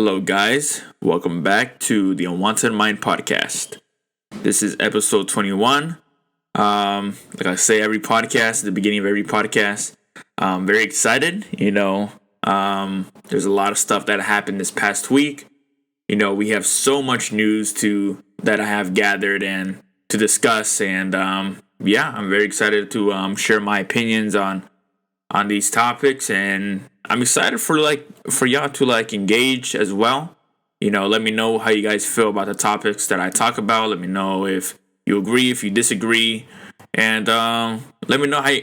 Hello, guys. Welcome back to the Unwanted Mind podcast. This is episode 21. Like I say, every podcast, at the beginning of every podcast, I'm very excited. There's a lot of stuff that happened this past week. We have so much news that I have gathered and to discuss. And I'm very excited to share my opinions on these topics, and I'm excited for y'all to engage as well. Let me know how you guys feel about the topics that I talk about. Let me know if you agree, if you disagree, and let me know how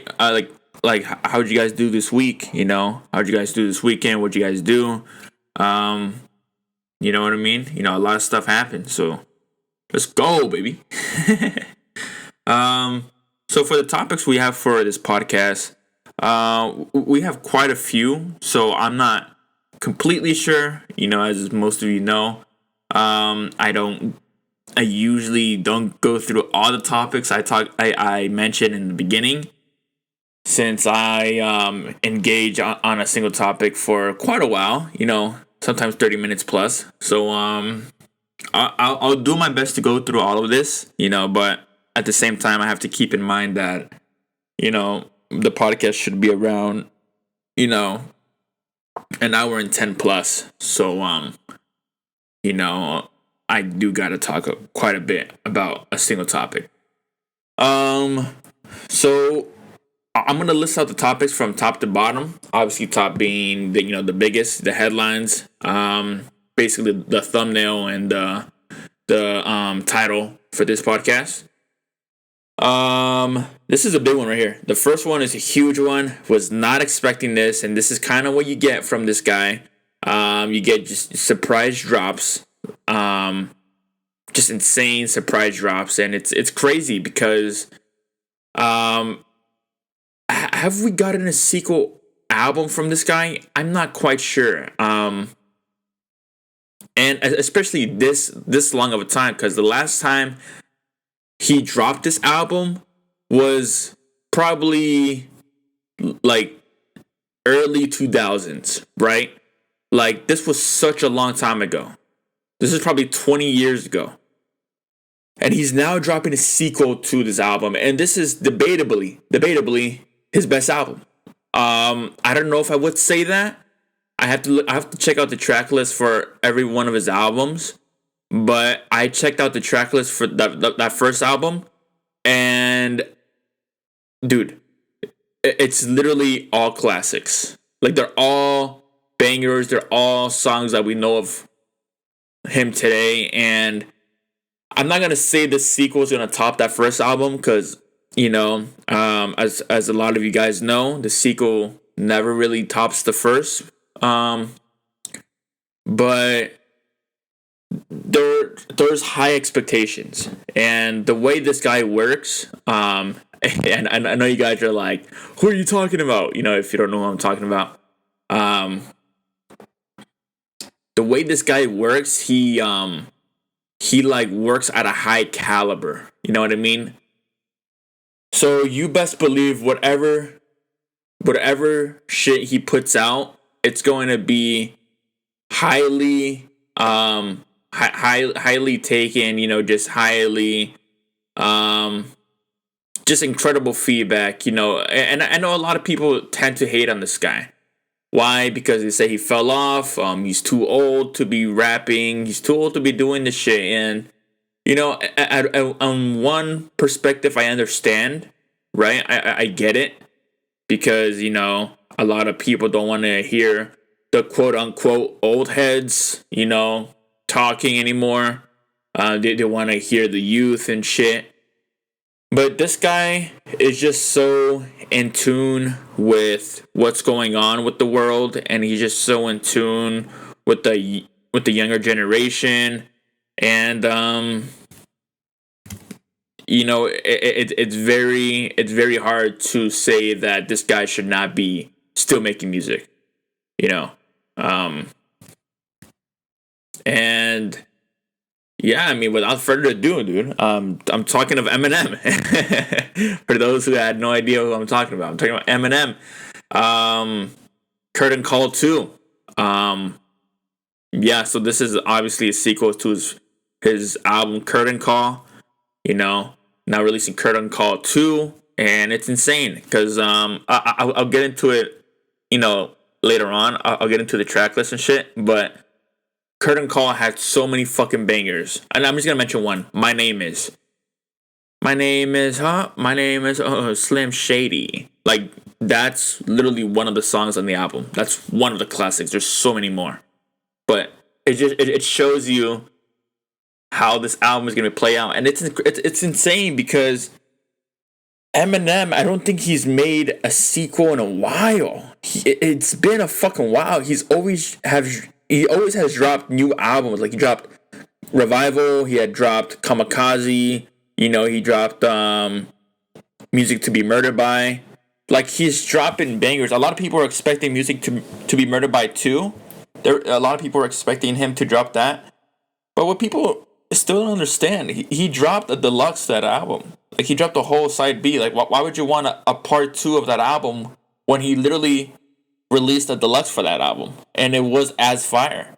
how'd you guys do this week. How'd you guys do this weekend? What'd you guys do? You know what I mean? A lot of stuff happened, so let's go, baby. So for the topics we have for this podcast, we have quite a few, so I'm not completely sure. As most of you know, I usually don't go through all the topics I mentioned in the beginning, since I engage on a single topic for quite a while. Sometimes 30 minutes plus. So I'll do my best to go through all of this. But at the same time, I have to keep in mind that the podcast should be around, an hour and 10 plus. So, I do got to talk quite a bit about a single topic. So I'm going to list out the topics from top to bottom. Obviously, top being the biggest, the headlines, basically the thumbnail and the title for this podcast. This is a big one right here. The first one is a huge one. Was not expecting this, and this is kind of what you get from this guy. You get just surprise drops, just insane surprise drops, and it's crazy because, have we gotten a sequel album from this guy? I'm not quite sure. And especially this long of a time, because the last time he dropped this album was probably early 2000s, right? This was such a long time ago. This is probably 20 years ago. And he's now dropping a sequel to this album, and this is debatably his best album. I don't know if I would say that. I have to check out the track list for every one of his albums. But I checked out the track list for that first album, and dude, it's literally all classics. They're all bangers. They're all songs that we know of him today. And I'm not gonna say the sequel is gonna top that first album, because as a lot of you guys know, the sequel never really tops the first. But there's high expectations, and the way this guy works, and I know you guys are like, who are you talking about? If you don't know who I'm talking about, the way this guy works, he works at a high caliber. You know what I mean? So you best believe whatever shit he puts out, it's going to be highly highly taken, just highly, just incredible feedback, and I know a lot of people tend to hate on this guy. Why? Because they say he fell off, he's too old to be rapping, he's too old to be doing this shit, and, on one perspective, I understand, right? I get it, because, a lot of people don't want to hear the quote-unquote old heads, talking anymore. They want to hear the youth and shit. But this guy is just so in tune with what's going on with the world, and he's just so in tune with the younger generation. And it's very hard to say that this guy should not be still making music. And yeah, without further ado, dude, I'm talking of Eminem. For those who had no idea who I'm talking about, I'm talking about Eminem. Curtain Call 2. yeah, so this is obviously a sequel to his album Curtain Call. You know, now releasing Curtain Call 2, and it's insane because I'll get into it. You know, later on, I'll get into the track list and shit. But Curtain Call had so many fucking bangers, and I'm just gonna mention one. My name is Slim Shady. Like, that's literally one of the songs on the album. That's one of the classics. There's so many more, but it shows you how this album is gonna play out, and it's insane because Eminem, I don't think he's made a sequel in a while. It's been a fucking while. He always has dropped new albums. Like, he dropped Revival. He had dropped Kamikaze. You know, he dropped Music to Be Murdered By. Like, he's dropping bangers. A lot of people are expecting Music to Be Murdered By 2. A lot of people are expecting him to drop that. But what people still don't understand, he dropped a deluxe that album. Like, he dropped the whole side B. Like, why would you want a part 2 of that album when he literally released a deluxe for that album and it was as fire?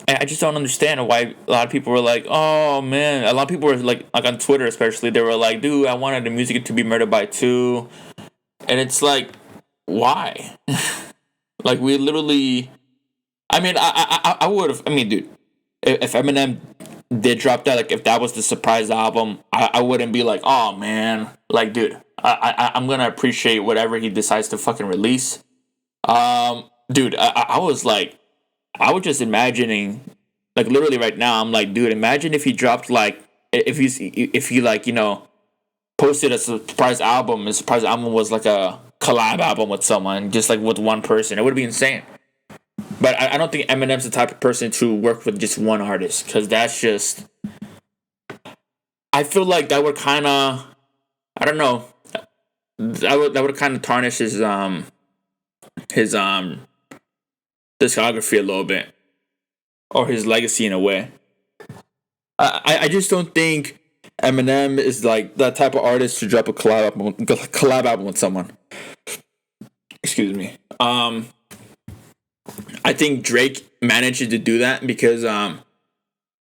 I just don't understand why a lot of people were like, oh man. A lot of people were like on Twitter especially, they were like, dude, I wanted the Music to Be Murdered By 2. And it's like, why? Like, we literally, I mean, I would have, I mean, dude, if Eminem did drop that, like, if that was the surprise album, I wouldn't be like, oh man. Like, dude, I'm gonna appreciate whatever he decides to fucking release. Dude, I was like, I was just imagining, like, literally right now, I'm like, dude, imagine if he dropped, like, if he like, you know, posted a surprise album, and the surprise album was like a collab album with someone, just like with one person. It would be insane. But I don't think Eminem's the type of person to work with just one artist, because that's just, I feel like that would kind of, I don't know, that would kind of tarnish his discography a little bit, or his legacy in a way. I just don't think Eminem is like that type of artist to drop a collab album with someone. Excuse me. I think Drake manages to do that because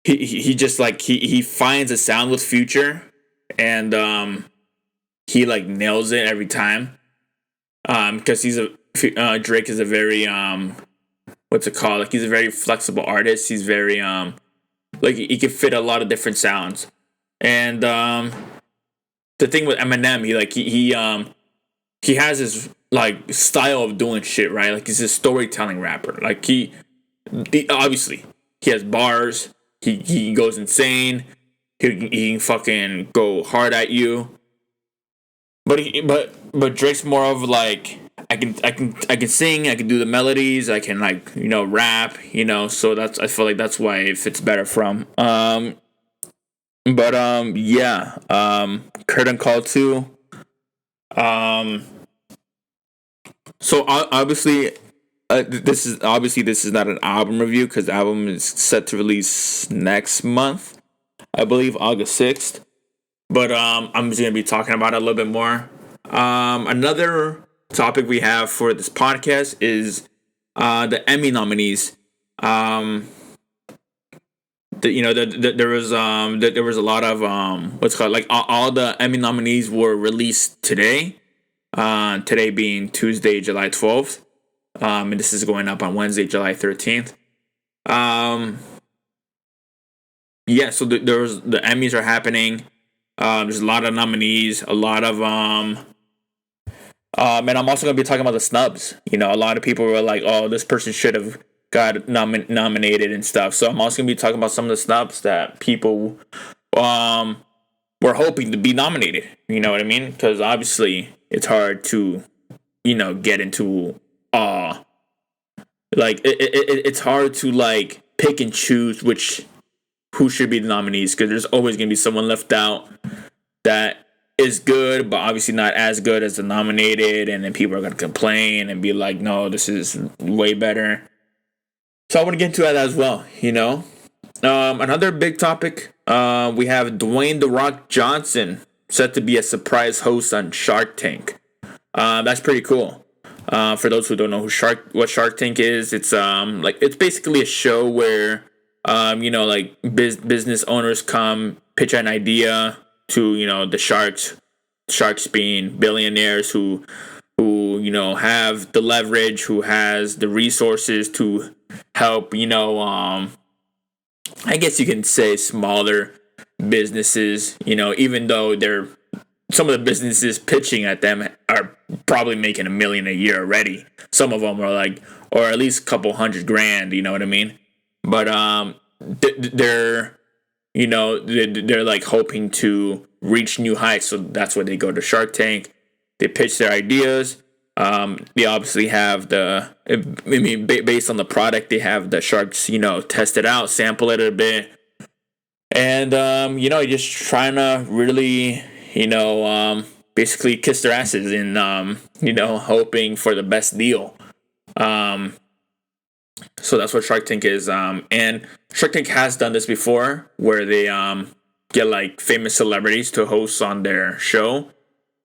he just like he finds a sound with Future, and he like nails it every time. Because Drake is a very what's it called? Like, he's a very flexible artist. He's very like, he can fit a lot of different sounds. And the thing with Eminem, he has his like style of doing shit, right? Like, he's a storytelling rapper. Like, he obviously he has bars. He goes insane. He can fucking go hard at you. But Drake's more of like, I can sing, I can do the melodies, I can, like, you know, rap, you know, so I feel like that's why it fits better from. Curtain Call 2. So obviously, this is not an album review because the album is set to release next month, I believe August 6th. But I'm just gonna be talking about it a little bit more. Another topic we have for this podcast is the Emmy nominees. There was a lot of what's called, like, all the Emmy nominees were released today. Today being Tuesday, July 12th. And this is going up on Wednesday, July 13th. So the Emmys are happening. There's a lot of nominees, a lot of and I'm also gonna be talking about the snubs. You know, a lot of people were like, "Oh, this person should have got nominated and stuff." So I'm also gonna be talking about some of the snubs that people were hoping to be nominated. You know what I mean? Because obviously it's hard to, you know, get into like it's hard to, like, pick and choose who should be the nominees, because there's always gonna be someone left out that is good, but obviously not as good as the nominated, and then people are gonna complain and be like, no, this is way better. So I want to get into that as well, you know. Another big topic, we have Dwayne "The Rock" Johnson set to be a surprise host on Shark Tank. That's pretty cool. For those who don't know what Shark Tank is, it's it's basically a show where like business owners come pitch an idea to the sharks being billionaires who have the leverage, who has the resources to help I guess you can say smaller businesses, even though some of the businesses pitching at them are probably making $1 million a year already. Some of them are or at least a couple $100,000, you know what I mean? But they're like hoping to reach new heights, so that's why they go to Shark Tank. They pitch their ideas. They obviously have based on the product, they have the sharks, test it out, sample it a bit, and just trying to really, basically kiss their asses and hoping for the best deal. So that's what Shark Tank is. And Shark Tank has done this before, where they get famous celebrities to host on their show.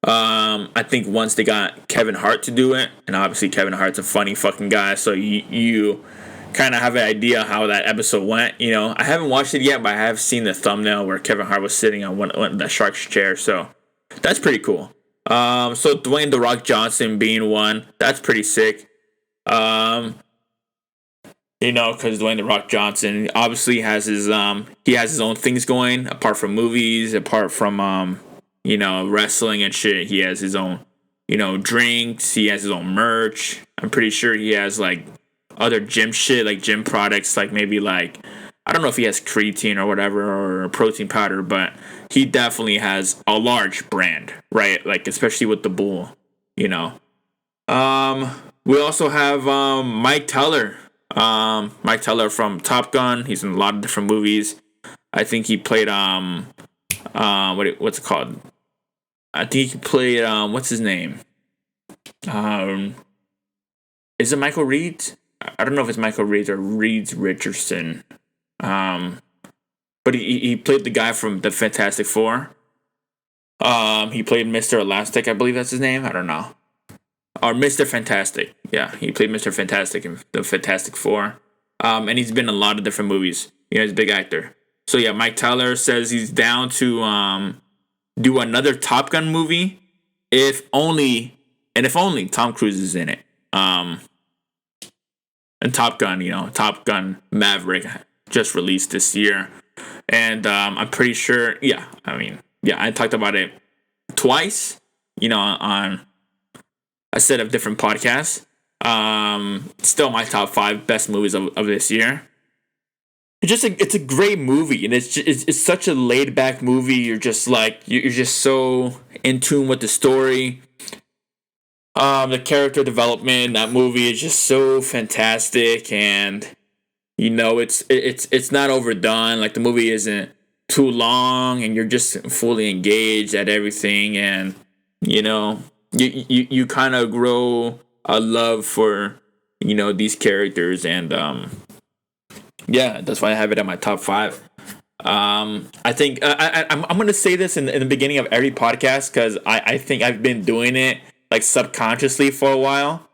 I think once they got Kevin Hart to do it, and obviously Kevin Hart's a funny fucking guy, so you kind of have an idea how that episode went. I haven't watched it yet, but I have seen the thumbnail where Kevin Hart was sitting on one of the shark's chair, so that's pretty cool. So Dwayne "The Rock" Johnson being one, that's pretty sick. Because Dwayne "The Rock" Johnson obviously has his own things going apart from movies, apart from wrestling and shit. He has his own, drinks. He has his own merch. I'm pretty sure he has other gym shit, gym products, maybe I don't know if he has creatine or whatever or protein powder, but he definitely has a large brand, right? Especially with the bull, We also have Mike Teller. Mike Teller from Top Gun. He's in a lot of different movies. I think he played what's it called? I think he played what's his name? Is it Michael Reed? I don't know if it's Michael Reed or Reed Richardson. But he played the guy from the Fantastic Four. He played Mr. Elastic, I believe that's his name. I don't know. Or Mr. Fantastic. Yeah, he played Mr. Fantastic in the Fantastic Four. And he's been in a lot of different movies. He's a big actor. So yeah, Mike Teller says he's down to do another Top Gun movie if only Tom Cruise is in it. And Top Gun, Top Gun Maverick just released this year. And I'm pretty sure, I talked about it twice, on a set of different podcasts. Still my top 5 best movies of this year. It's a great movie, and it's such a laid back movie. You're just you're just so in tune with the story. The character development in that movie is just so fantastic, and it's not overdone. The movie isn't too long, and you're just fully engaged at everything, and you kind of grow a love for these characters, and that's why I have it at my top 5. I think I'm gonna say this in the beginning of every podcast because I think I've been doing it subconsciously for a while,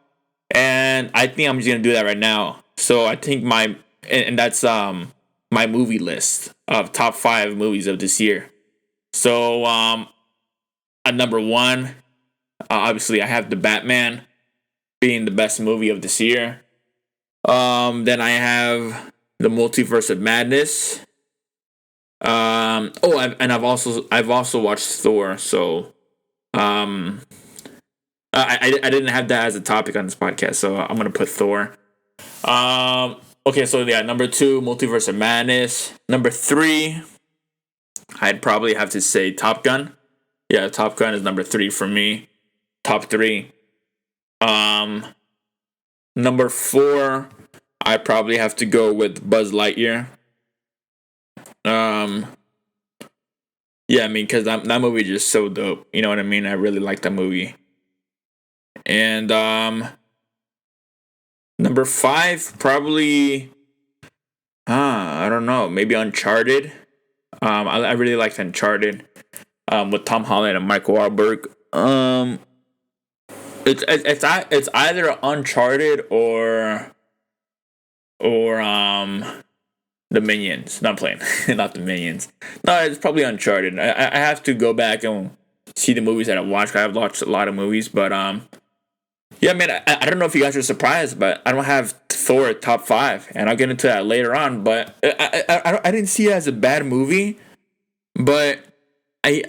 and I think I'm just gonna do that right now. So I think that's my movie list of top 5 movies of this year. So at number 1, obviously I have The Batman being the best movie of this year. Then I have The Multiverse of Madness. I've also watched Thor. So I didn't have that as a topic on this podcast, so I'm gonna put Thor. Okay, so yeah, number 2, Multiverse of Madness. Number 3, I'd probably have to say Top Gun. Yeah, Top Gun is number 3 for me. Top 3. Number 4, I probably have to go with Buzz Lightyear. Because that movie is just so dope. You know what I mean? I really like that movie. And number 5, probably, I don't know, maybe Uncharted. I really liked Uncharted with Tom Holland and Michael Wahlberg. It's either Uncharted or the Minions. Not playing, not the Minions. No, it's probably Uncharted. I have to go back and see the movies that I watched. I've watched a lot of movies, but yeah, man. I don't know if you guys are surprised, but I don't have Thor at top 5, and I'll get into that later on. But I didn't see it as a bad movie, but I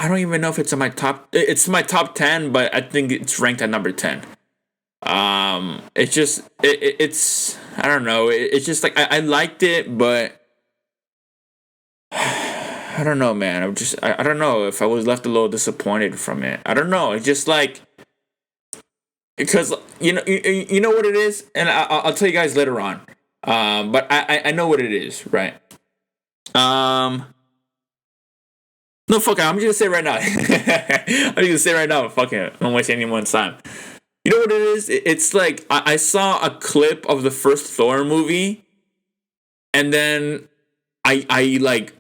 don't even know if it's in my top. It's my top 10, but I think it's ranked at number 10. It's just it's I don't know. It's just like I liked it, but I don't know, man. I don't know if I was left a little disappointed from it. I don't know. It's just like because you know what it is, and I'll tell you guys later on. But I know what it is, right? No, fuck it. I'm just gonna say it right now. I'm just gonna say it right now. Fuck it. I don't waste anyone's time. You know what it is? It's like I saw a clip of the first Thor movie, and then I like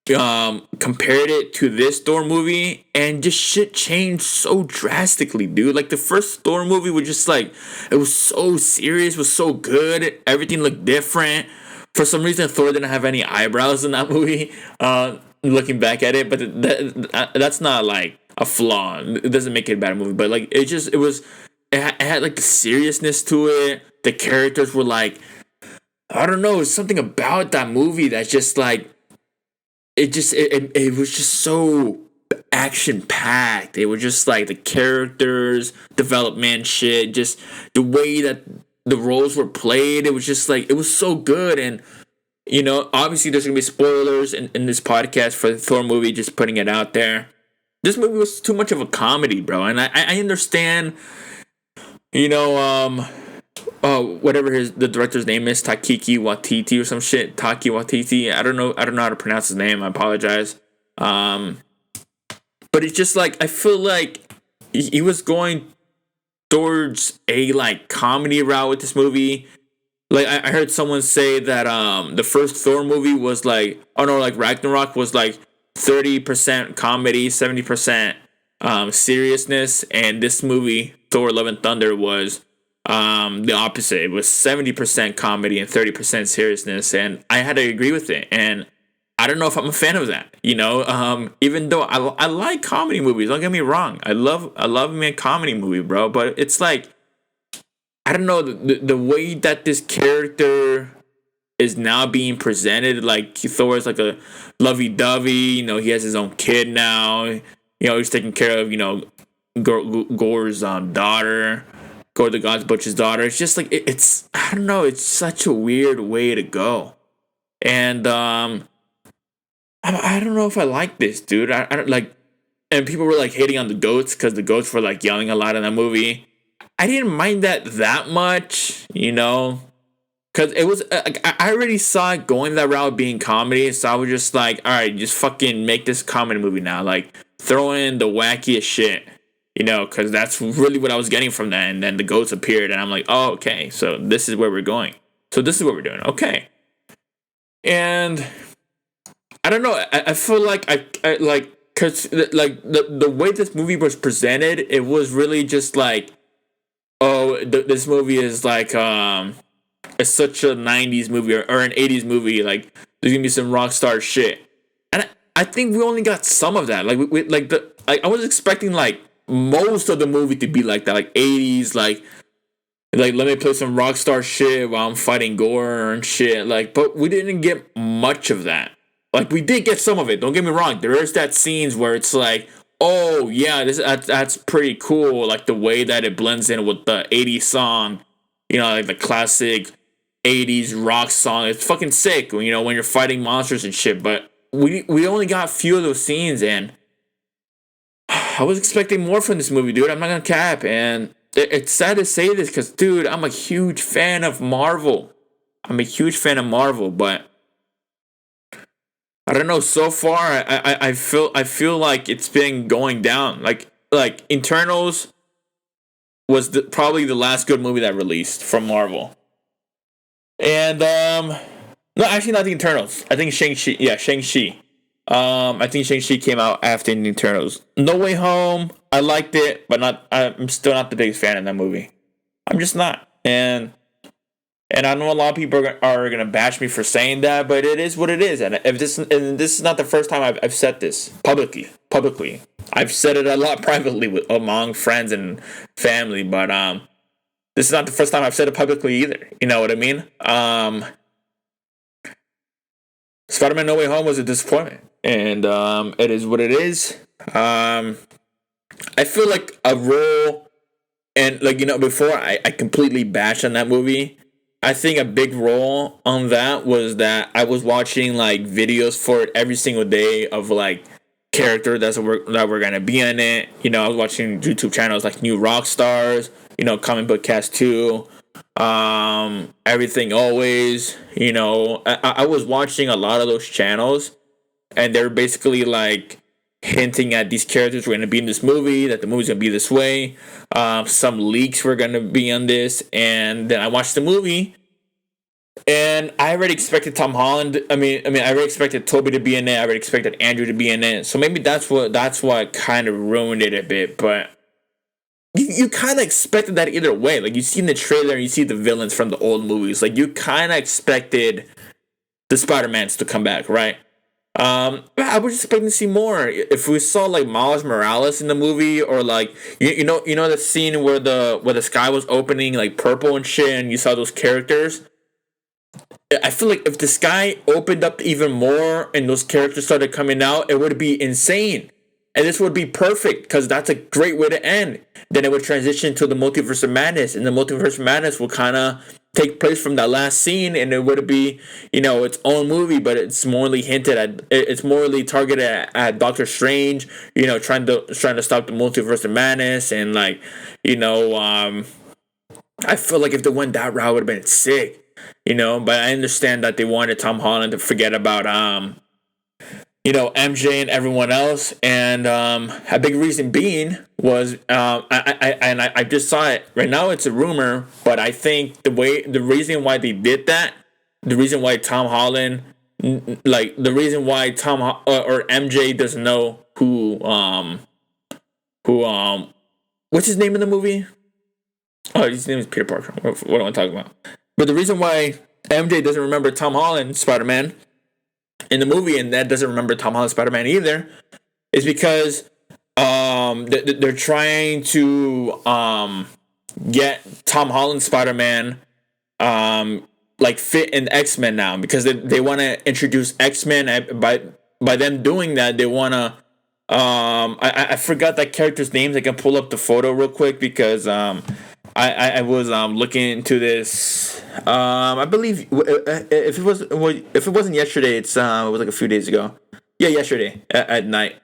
compared it to this Thor movie, and just shit changed so drastically, dude. Like the first Thor movie was just like it was so serious, was so good. Everything looked different. For some reason, Thor didn't have any eyebrows in that movie. Looking back at it, but that's not like a flaw. It doesn't make it a bad movie, but like it had like the seriousness to it. The characters were like, I don't know, it's something about that movie that's just like it was just so action packed. It was just like the characters, development shit, just the way that the roles were played. It was just like it was so good. And obviously there's gonna be spoilers in this podcast for the Thor movie, just putting it out there. This movie was too much of a comedy, bro. And I understand, whatever the director's name is, Taiki Waititi or some shit. Taki Waititi. I don't know how to pronounce his name. I apologize. But it's just like I feel like he was going towards a like comedy route with this movie. Like I heard someone say that the first Thor movie was like Ragnarok was like 30% comedy, 70% seriousness, and this movie Thor: Love and Thunder was the opposite. It was 70% comedy and 30% seriousness, and I had to agree with it. And I don't know if I'm a fan of that. Even though I like comedy movies, don't get me wrong. I love me a comedy movie, bro. But it's like, I don't know, the way that this character is now being presented, like Thor is like a lovey-dovey, he has his own kid now, he's taking care of, Gore's daughter, Gore the God's Butcher's daughter. It's just like, it's, I don't know, it's such a weird way to go. And, I don't know if I like this, dude. I don't like, and people were like hating on the goats because the goats were like yelling a lot in that movie. I didn't mind that much, because it was I already saw it going that route being comedy, so I was just like, all right, just fucking make this comedy movie now, like throw in the wackiest shit, because that's really what I was getting from that. And then the goats appeared, and I'm like, oh, okay, so this is where we're going, so this is what we're doing, okay. And I don't know, I feel like I like, because like the way this movie was presented, it was really just like, oh, this movie is like it's such a 90s movie or an 80s movie, like there's gonna be some rock star shit. And I think we only got some of that. Like we like I was expecting like most of the movie to be like that, like 80s, like let me play some rock star shit while I'm fighting Gore and shit, like, but we didn't get much of that. Like we did get some of it, don't get me wrong. There is that scenes where it's like, oh yeah, that's pretty cool. Like the way that it blends in with the 80s song, like the classic 80s rock song. It's fucking sick, when you're fighting monsters and shit. But we only got a few of those scenes, and I was expecting more from this movie, dude. I'm not gonna cap, and it's sad to say this because, dude, I'm a huge fan of Marvel. But I don't know. So far, I feel like it's been going down. Like Eternals was probably the last good movie that released from Marvel. And no, actually not the Eternals. I think Shang-Chi. Yeah, Shang-Chi. I think Shang-Chi came out after the Eternals. No Way Home, I liked it, but I'm still not the biggest fan of that movie. I'm just not. And I know a lot of people are gonna bash me for saying that, but it is what it is. And this is not the first time I've said this publicly. I've said it a lot privately among friends and family, but this is not the first time I've said it publicly either. You know what I mean? Spider-Man No Way Home was a disappointment, and it is what it is. I feel like a role, and before I completely bashed on that movie. I think a big role on that was that I was watching like videos for it every single day of like character that were gonna be in it. I was watching YouTube channels like New Rockstars, Comic Book Cast 2, Everything Always. I was watching a lot of those channels, and they're basically like hinting at these characters were going to be in this movie, that the movie's going to be this way. Some leaks were going to be on this, and then I watched the movie, and I already expected Tom Holland. I mean, I already expected Toby to be in it. I already expected Andrew to be in it. So maybe that's what kind of ruined it a bit. But you kind of expected that either way. Like, you see in the trailer, and you see the villains from the old movies. Like, you kind of expected the Spider-Mans to come back, right? I was expecting to see more. If we saw like Miles Morales in the movie, or like you know the scene where the sky was opening like purple and shit, and you saw those characters. I feel like if the sky opened up even more and those characters started coming out, it would be insane. And this would be perfect, because that's a great way to end. Then it would transition to the Multiverse of Madness, and the Multiverse of Madness will kind of take place from that last scene, and it would be, its own movie, but it's morally targeted at Doctor Strange, trying to stop the Multiverse of Madness, and like, I feel like if they went that route, it would have been sick, but I understand that they wanted Tom Holland to forget about, MJ and everyone else, and a big reason being was I just saw it right now. It's a rumor, but I think the reason why they did that, the reason why Tom Holland, the reason why or MJ doesn't know who what's his name in the movie? Oh, his name is Peter Parker. What am I talking about? But the reason why MJ doesn't remember Tom Holland Spider-Man in the movie, and that doesn't remember Tom Holland Spider-Man either, is because they're trying to get Tom Holland Spider-Man fit in X-Men now, because they want to introduce X-Men. By them doing that, they want to I forgot that character's names. I can pull up the photo real quick, because I was looking into this. I believe if it wasn't yesterday, it was like a few days ago. Yeah, yesterday at night.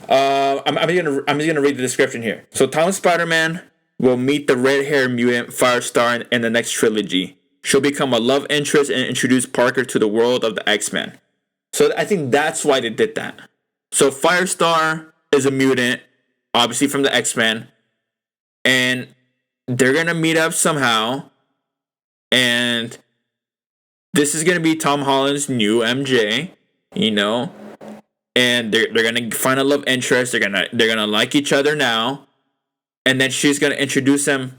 I'm just gonna read the description here. So Tom Spider-Man will meet the red-haired mutant Firestar in the next trilogy. She'll become a love interest and introduce Parker to the world of the X-Men. So I think that's why they did that. So Firestar is a mutant, obviously from the X-Men, and they're gonna meet up somehow, and this is gonna be Tom Holland's new MJ, and they're gonna find a love interest. They're gonna like each other now, and then she's gonna introduce him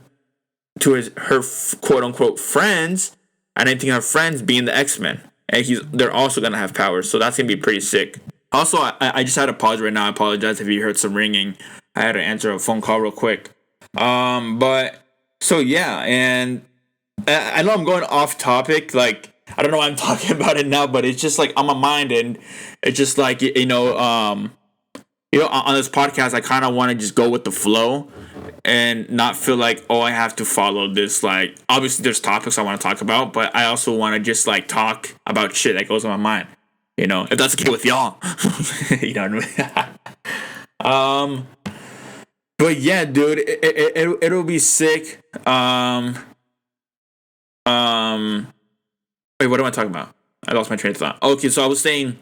to her quote unquote friends, and I think her friends being the X-Men, and they're also gonna have powers. So that's gonna be pretty sick. Also, I just had to pause right now. I apologize if you heard some ringing. I had to answer a phone call real quick. But so yeah, and I know I'm going off topic. Like, I don't know why I'm talking about it now, but it's just like on my mind, and it's just like on this podcast, I kind of want to just go with the flow and not feel like, oh, I have to follow this. Like, obviously there's topics I want to talk about, but I also want to just like talk about shit that goes on my mind. If that's okay with y'all. You know what I mean? But yeah, dude, it'll be sick. Wait, what am I talking about? I lost my train of thought. Okay, so I was saying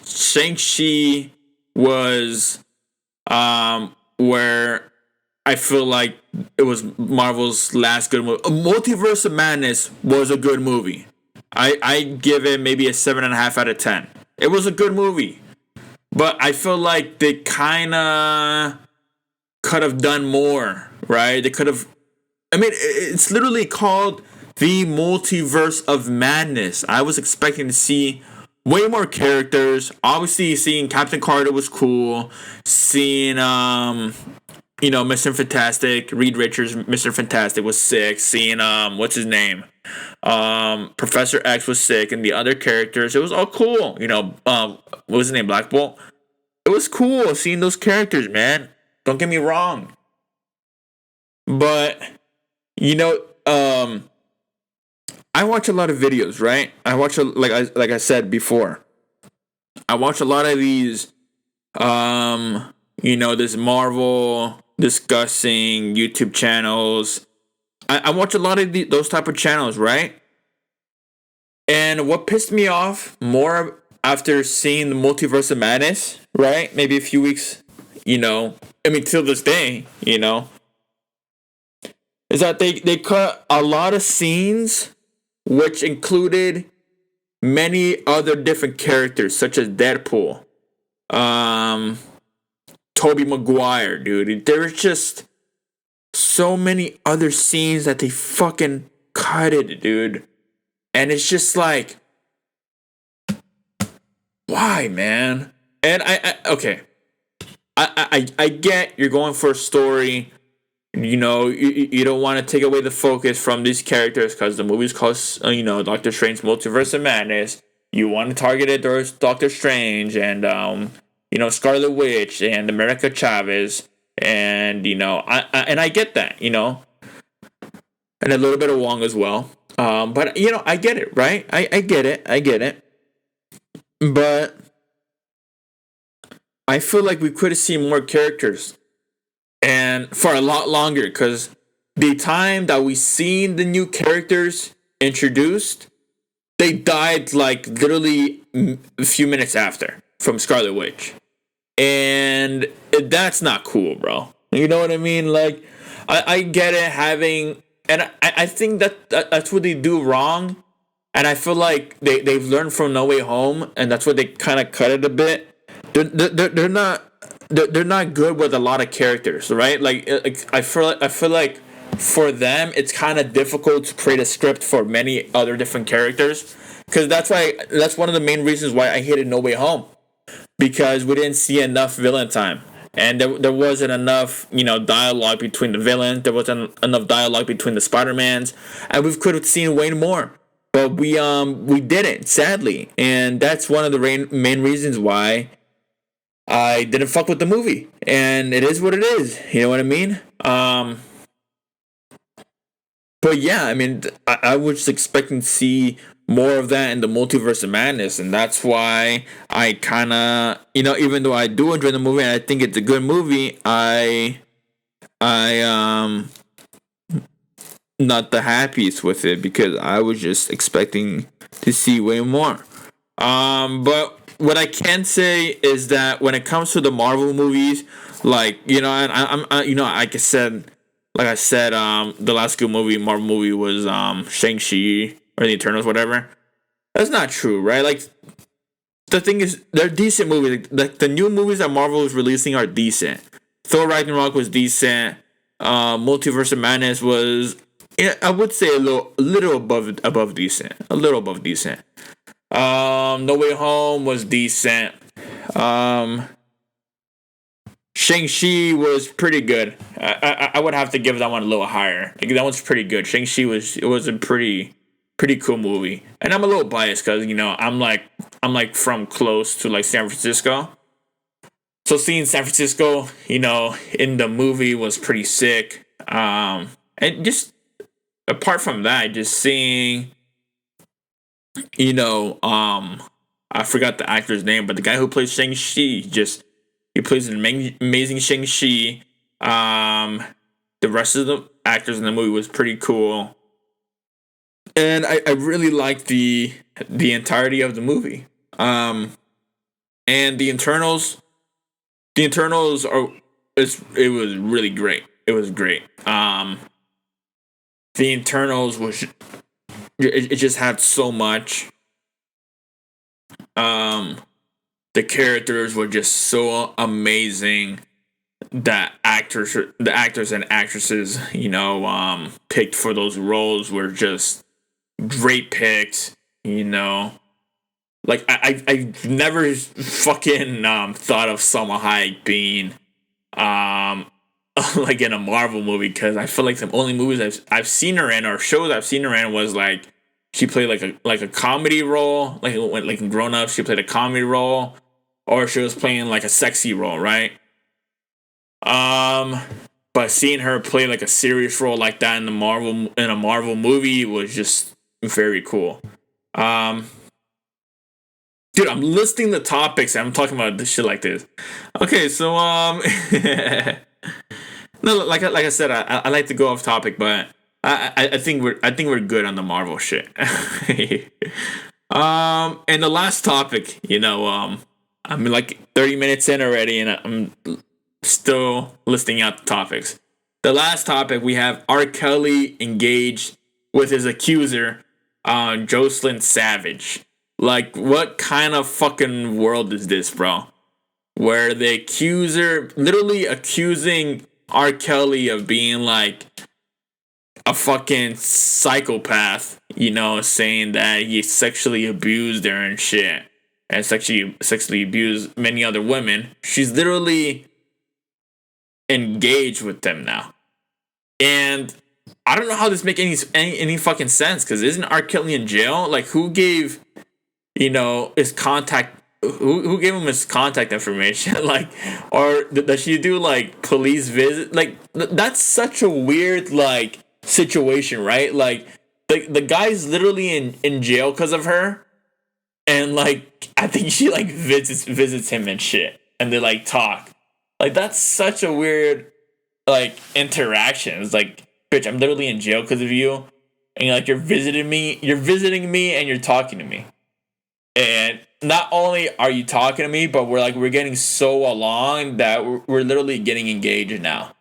Shang-Chi was where I feel like it was Marvel's last good movie. Multiverse of Madness was a good movie. I give it maybe a 7.5 out of 10. It was a good movie. But I feel like they kind of could have done more, right? They could have. I mean, it's literally called the Multiverse of Madness. I was expecting to see way more characters. Obviously, seeing Captain Carter was cool. Seeing, Mr. Fantastic, Reed Richards, Mr. Fantastic was sick. Seeing, what's his name? Professor X was sick, and the other characters, it was all cool. What was his name? Black Bolt. It was cool seeing those characters, man. Don't get me wrong. But, I watch a lot of videos, right? I watch, like I said before, I watch a lot of these, this Marvel discussing YouTube channels. I watch a lot of those type of channels, right? And what pissed me off more after seeing the Multiverse of Madness, right? Maybe a few weeks, till this day, is that they cut a lot of scenes which included many other different characters, such as Deadpool, Tobey Maguire, dude. There's just so many other scenes that they fucking cut it, dude. And it's just like, why, man? And I get you're going for a story. You don't want to take away the focus from these characters because the movie's called, Doctor Strange Multiverse of Madness. You want to target it towards Doctor Strange and, Scarlet Witch and America Chavez. And, I get that, and a little bit of Wong as well. But, I get it, right? I get it. But I feel like we could have seen more characters. And for a lot longer, because the time that we seen the new characters introduced, they died like literally a few minutes after from Scarlet Witch. And that's not cool, bro. You know what I mean? Like, I get it having, and I think that's what they do wrong. And I feel like they've learned from No Way Home, and that's what they kind of cut it a bit. They're not good with a lot of characters, right? Like I feel like for them it's kind of difficult to create a script for many other different characters, because that's one of the main reasons why I hated No Way Home, because we didn't see enough villain time, and there wasn't enough dialogue between the villains. There wasn't enough dialogue between the Spider-Mans, and we could have seen way more, but we didn't, sadly, and that's one of the main reasons why I didn't fuck with the movie, and it is what it is. You know what I mean? But yeah, I mean, I was just expecting to see more of that in the Multiverse of Madness, and that's why I kind of, even though I do enjoy the movie and I think it's a good movie, I not the happiest with it, because I was just expecting to see way more. But what I can say is that when it comes to the Marvel movies, like, and I'm like I said, the last good Marvel movie was Shang-Chi or the Eternals, whatever. That's not true, right? Like, the thing is, they're decent movies. Like, the new movies that Marvel is releasing are decent. Thor Ragnarok was decent. Multiverse of Madness was, I would say a little above decent. A little above decent. No Way Home was decent. Shang-Chi was pretty good. I would have to give that one a little higher. Like, that one's pretty good. Shang-Chi was a pretty cool movie. And I'm a little biased because, I'm like from close to like San Francisco. So seeing San Francisco, in the movie was pretty sick. And just apart from that, just seeing, I forgot the actor's name, but the guy who plays Shang-Chi, he plays an amazing Shang-Chi. The rest of the actors in the movie was pretty cool. And I really liked the entirety of the movie. And the Eternals it was really great. It was great. The Eternals it just had so much. The characters were just so amazing. The actors and actresses, picked for those roles were just great picks. Like I've never fucking thought of Salma Hayek being um like in a Marvel movie, because I feel like the only movies I've seen her in, or shows I've seen her in, was like she played like a comedy role, like in Grown Ups she played a comedy role, or she was playing like a sexy role, right? Um, but seeing her play like a serious role like that in a Marvel movie was just very cool. Um, Dude, I'm listing the topics and I'm talking about this shit like this. Okay, so no, like I said, I like to go off topic, but I think we're good on the Marvel shit. And the last topic, I'm like 30 minutes in already, and I'm still listing out the topics. The last topic, we have R. Kelly engaged with his accuser, Joycelyn Savage. Like, what kind of fucking world is this, bro? Where the accuser literally accusing R. Kelly of being like a fucking psychopath, saying that he sexually abused her and shit, and sexually abused many other women. She's literally engaged with them now, and I don't know how this make any fucking sense. Because isn't R. Kelly in jail? Like, who gave his contact? Who gave him his contact information? Like, or does she do like police visit? Like, that's such a weird like situation, right? Like, the guy's literally in jail because of her, and like I think she like visits him and shit, and they like talk. Like, that's such a weird like interaction. It's like, bitch, I'm literally in jail because of you, and like you're visiting me, and you're talking to me. And not only are you talking to me, but we're getting so along that we're literally getting engaged now.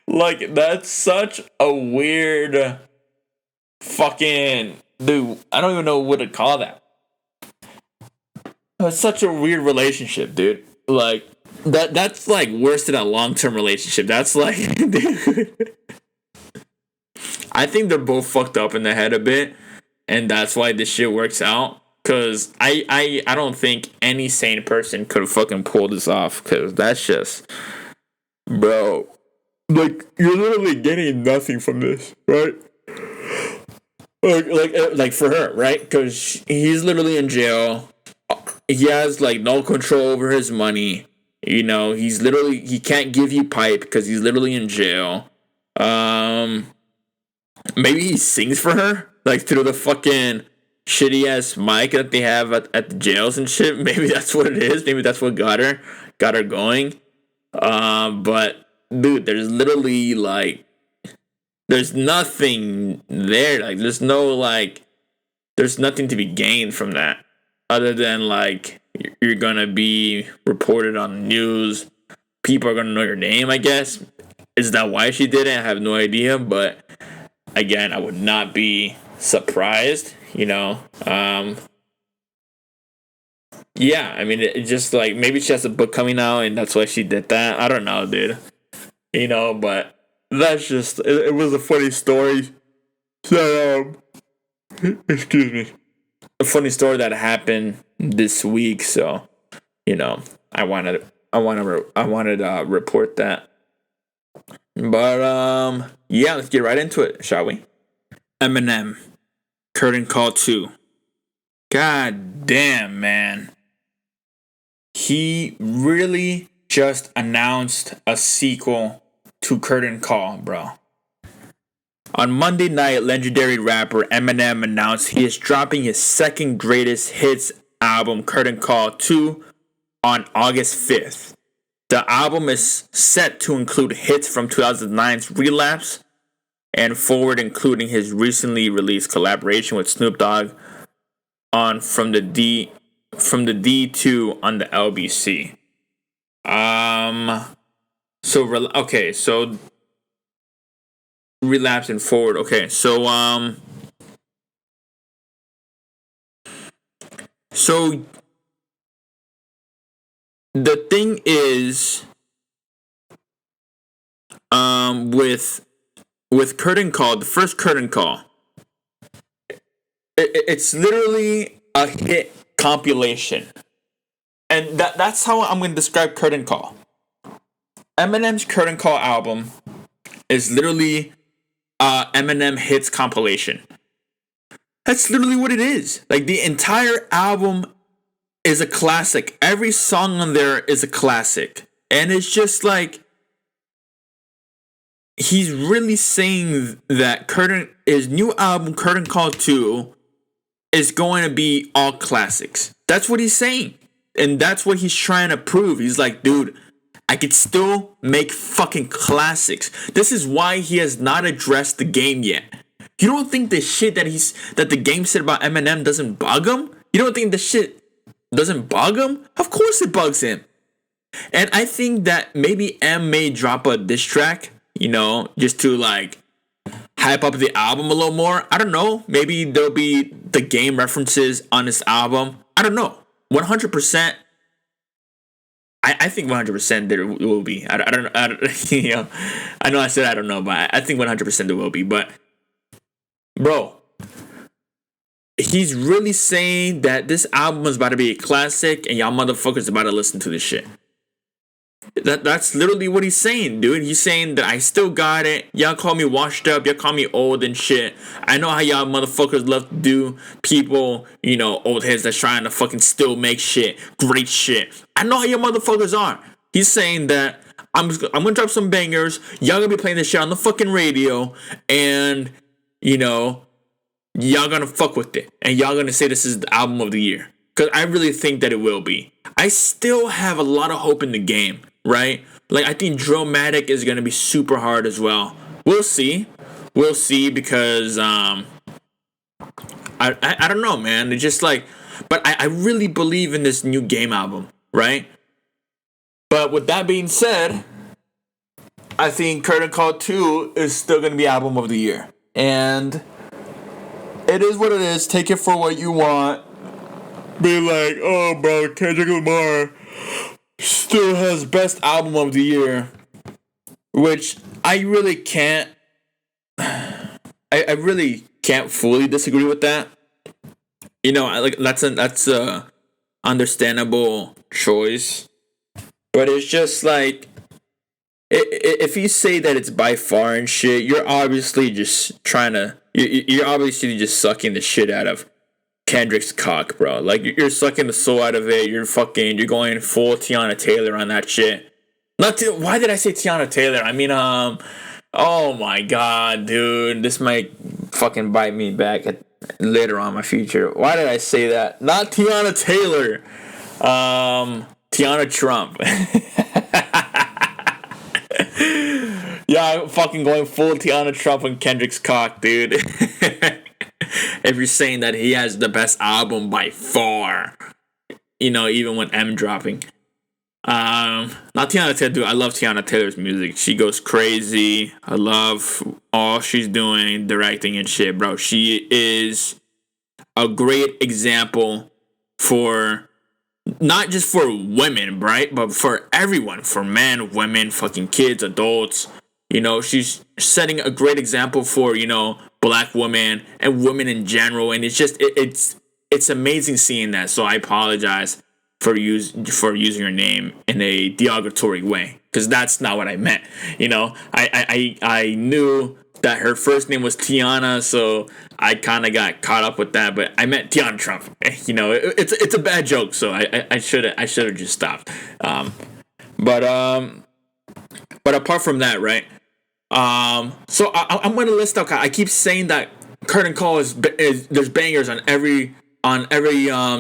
Like, that's such a weird fucking dude. I don't even know what to call that. It's such a weird relationship, dude. Like, that's like worse than a long-term relationship. That's like, dude, I think they're both fucked up in the head a bit, and that's why this shit works out. Cause I don't think any sane person could fucking pull this off. Cause that's just, bro, like, you're literally getting nothing from this, right? Like for her, right? Cause he's literally in jail. He has like no control over his money. He can't give you pipe because he's literally in jail. Um, Maybe he sings for her, like through the fucking shitty ass mic that they have at the jails and shit. Maybe that's what it is. Maybe that's what got her going. But dude, there's literally like there's nothing there. Like, there's nothing to be gained from that, other than like you're gonna be reported on the news. People are gonna know your name, I guess. Is that why she did it? I have no idea, but again, I would not be surprised, Yeah, I mean, it just like maybe she has a book coming out and that's why she did that. I don't know, dude. But that's just it was a funny story. So, excuse me. A funny story that happened this week, so I wanted to report that. But yeah, let's get right into it, shall we? Eminem Curtain Call 2. God damn, man. He really just announced a sequel to Curtain Call, bro. On Monday night, legendary rapper Eminem announced he is dropping his second greatest hits album, Curtain Call 2, on August 5th. The album is set to include hits from 2009's Relapse and forward, including his recently released collaboration with Snoop Dogg on From the D2 on the LBC. So Relapse and forward. Okay, so So the thing is, with Curtain Call, the first Curtain Call, it's literally a hit compilation, and that's how I'm going to describe Curtain Call. Eminem's Curtain Call album is literally Eminem hits compilation. That's literally what it is. Like, the entire album is a classic. Every song on there is a classic. And it's just like, he's really saying that his new album, Curtain Call 2, is going to be all classics. That's what he's saying. And that's what he's trying to prove. He's like, dude, I could still make fucking classics. This is why he has not addressed the game yet. You don't think the shit that the game said about Eminem doesn't bug him? You don't think the shit doesn't bug him? Of course it bugs him. And I think that maybe M may drop a diss track, just to like hype up the album a little more. I don't know. Maybe there'll be the game references on this album. I don't know. 100%. I think 100% there will be. I don't know. I know I said I don't know, but I think 100% there will be. But, bro, he's really saying that this album is about to be a classic, and y'all motherfuckers about to listen to this shit. That's literally what he's saying, dude. He's saying that I still got it. Y'all call me washed up. Y'all call me old and shit. I know how y'all motherfuckers love to do people, old heads that's trying to fucking still make shit, great shit. I know how y'all motherfuckers are. He's saying that I'm gonna drop some bangers. Y'all gonna be playing this shit on the fucking radio, and y'all gonna fuck with it, and y'all gonna say this is the album of the year. Because I really think that it will be. I still have a lot of hope in the game, right? Like, I think Drillmatic is going to be super hard as well. We'll see. We'll see, because I don't know, man. It's just like, but I really believe in this new game album, right? But with that being said, I think Curtain Call 2 is still going to be album of the year. And it is what it is. Take it for what you want. Be like, oh, bro, Kendrick Lamar still has best album of the year, which I really can't. I really can't fully disagree with that. That's a understandable choice, but it's just like, if you say that it's by far and shit, you're obviously just you're obviously just sucking the shit out of Kendrick's cock, bro. Like, you're sucking the soul out of it. You're going full Tiana Taylor on that shit. Why did I say Tiana Taylor? I mean, oh my god, dude. This might fucking bite me back later on in my future. Why did I say that? Not Tiana Taylor. Tiana Trump. Yeah, I'm fucking going full Tiana Trump on Kendrick's cock, dude. If you're saying that he has the best album by far, even when M dropping. Not Tiana Taylor, dude. I love Tiana Taylor's music. She goes crazy. I love all she's doing, directing and shit, bro. She is a great example for, not just for women, right? But for everyone. For men, women, fucking kids, adults. She's setting a great example for, black women and women in general, and it's just it's amazing seeing that. So I apologize for using her name in a derogatory way, because that's not what I meant. I knew that her first name was Tiana, so I kind of got caught up with that, but I meant Tiana Trump. It's a bad joke, so I should have just stopped. But apart from that, right? So I'm gonna list out. I keep saying that Curtain Call is there's bangers on every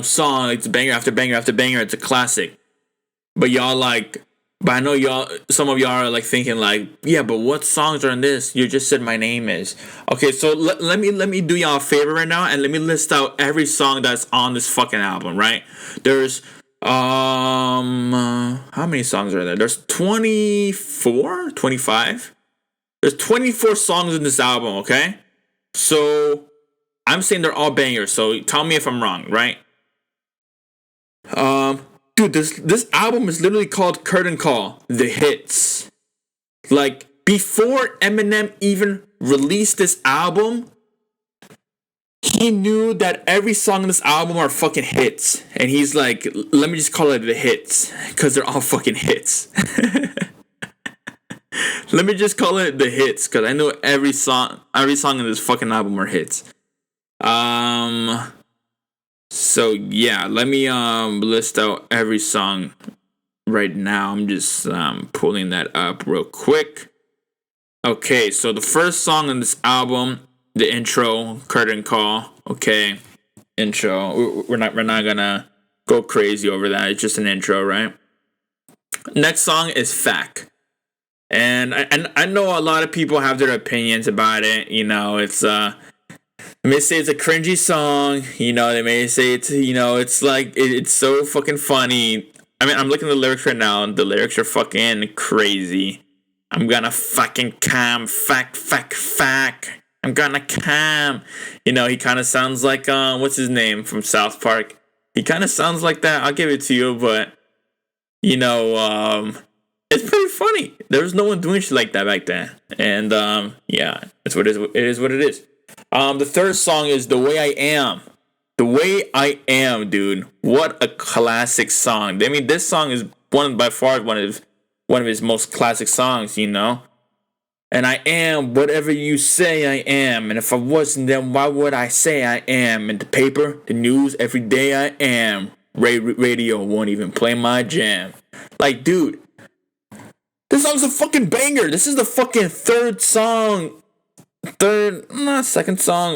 song. It's banger after banger after banger. It's a classic. But I know some of y'all are like thinking like, yeah, but what songs are in this? You just said My Name Is. Okay, so let me do y'all a favor right now, and let me list out every song that's on this fucking album. Right? There's how many songs are there? There's 24, 25. There's 24 songs in this album, okay? So, I'm saying they're all bangers, so tell me if I'm wrong, right? Dude, this album is literally called Curtain Call, The Hits. Like, before Eminem even released this album, he knew that every song on this album are fucking hits. And he's like, let me just call it The Hits, because they're all fucking hits. Let me just call it The Hits, because I know every song in this fucking album are hits. So yeah, let me list out every song right now. I'm just pulling that up real quick. Okay, so the first song on this album, the intro, Curtain Call. Okay, intro. We're not gonna go crazy over that. It's just an intro, right? Next song is Fact. And I know a lot of people have their opinions about it. You know, it's they may say it's a cringy song. You know, they may say it's, you know, it's like it's so fucking funny. I mean, I'm looking at the lyrics right now, and the lyrics are fucking crazy. I'm gonna fucking come, fact. I'm gonna come. You know, he kind of sounds like what's his name from South Park. He kind of sounds like that. I'll give it to you, but you know, it's pretty funny. There was no one doing shit like that back then, and yeah, it's what it is. It is what it is. The third song is The Way I Am. The Way I Am, dude. What a classic song. I mean, this song is by far one of his most classic songs, you know. And I am whatever you say I am. And if I wasn't, then why would I say I am? And the paper, the news, every day I am. Radio won't even play my jam. Like, dude, this song's a fucking banger. This is the fucking second song,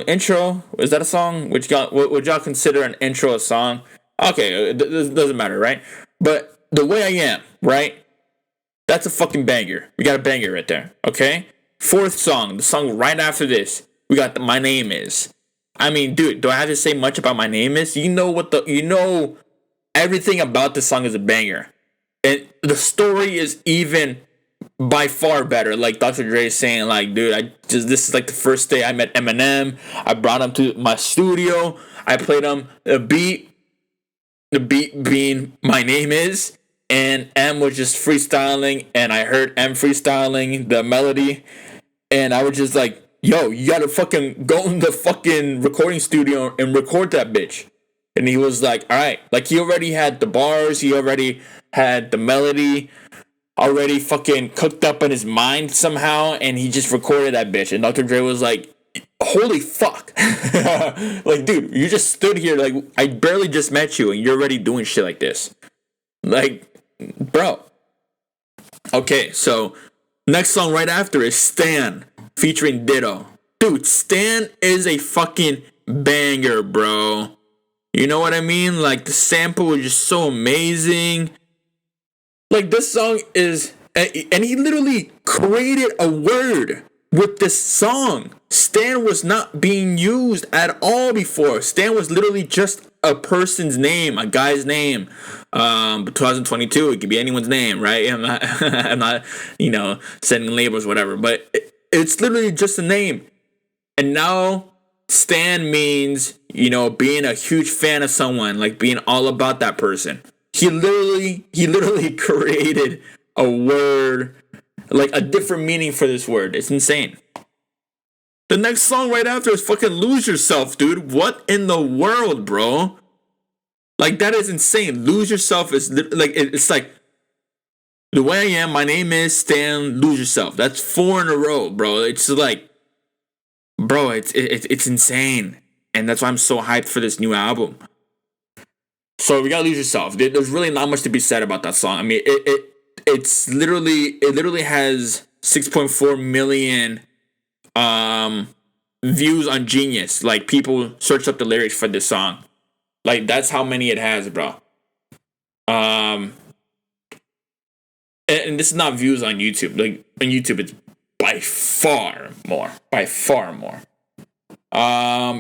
intro. Is that a song? Would y'all consider an intro a song? Okay, it doesn't matter, right? But The Way I Am, right? That's a fucking banger. We got a banger right there, okay? Fourth song, the song right after this, we got My Name Is. I mean, dude, do I have to say much about My Name Is? You know everything about this song is a banger. And the story is even by far better. Like Dr. Dre is saying, like, dude, this is like the first day I met Eminem. I brought him to my studio. I played him a beat. The beat being My Name Is. And M was just freestyling. And I heard M freestyling the melody. And I was just like, yo, you gotta fucking go in the fucking recording studio and record that bitch. And he was like, all right. Like, he already had the bars. He already had the melody already fucking cooked up in his mind somehow, and he just recorded that bitch. And Dr. Dre was like, holy fuck. Like, dude, you just stood here, like, I barely just met you, and you're already doing shit like this. Like, bro. Okay, so next song right after is Stan, featuring Ditto. Dude, Stan is a fucking banger, bro. You know what I mean? Like, the sample was just so amazing. Like, this song is, and he literally created a word with this song. Stan was not being used at all before. Stan was literally just a person's name, a guy's name. But 2022, it could be anyone's name, right? I'm not, you know, sending labels, whatever. But it's literally just a name. And now Stan means, you know, being a huge fan of someone, like being all about that person. He literally created a word, like a different meaning for this word. It's insane. The next song right after is fucking Lose Yourself, dude. What in the world, bro? Like, that is insane. Lose Yourself is like, it's like, The Way I Am, My Name Is, Stan, Lose Yourself. That's 4 in a row, bro. It's like, bro, it's insane. And that's why I'm so hyped for this new album. So we gotta Lose Yourself. There's really not much to be said about that song. I mean, it literally has 6.4 million views on Genius. Like, people search up the lyrics for this song. Like, that's how many it has, bro. And this is not views on YouTube. Like, on YouTube, it's by far more.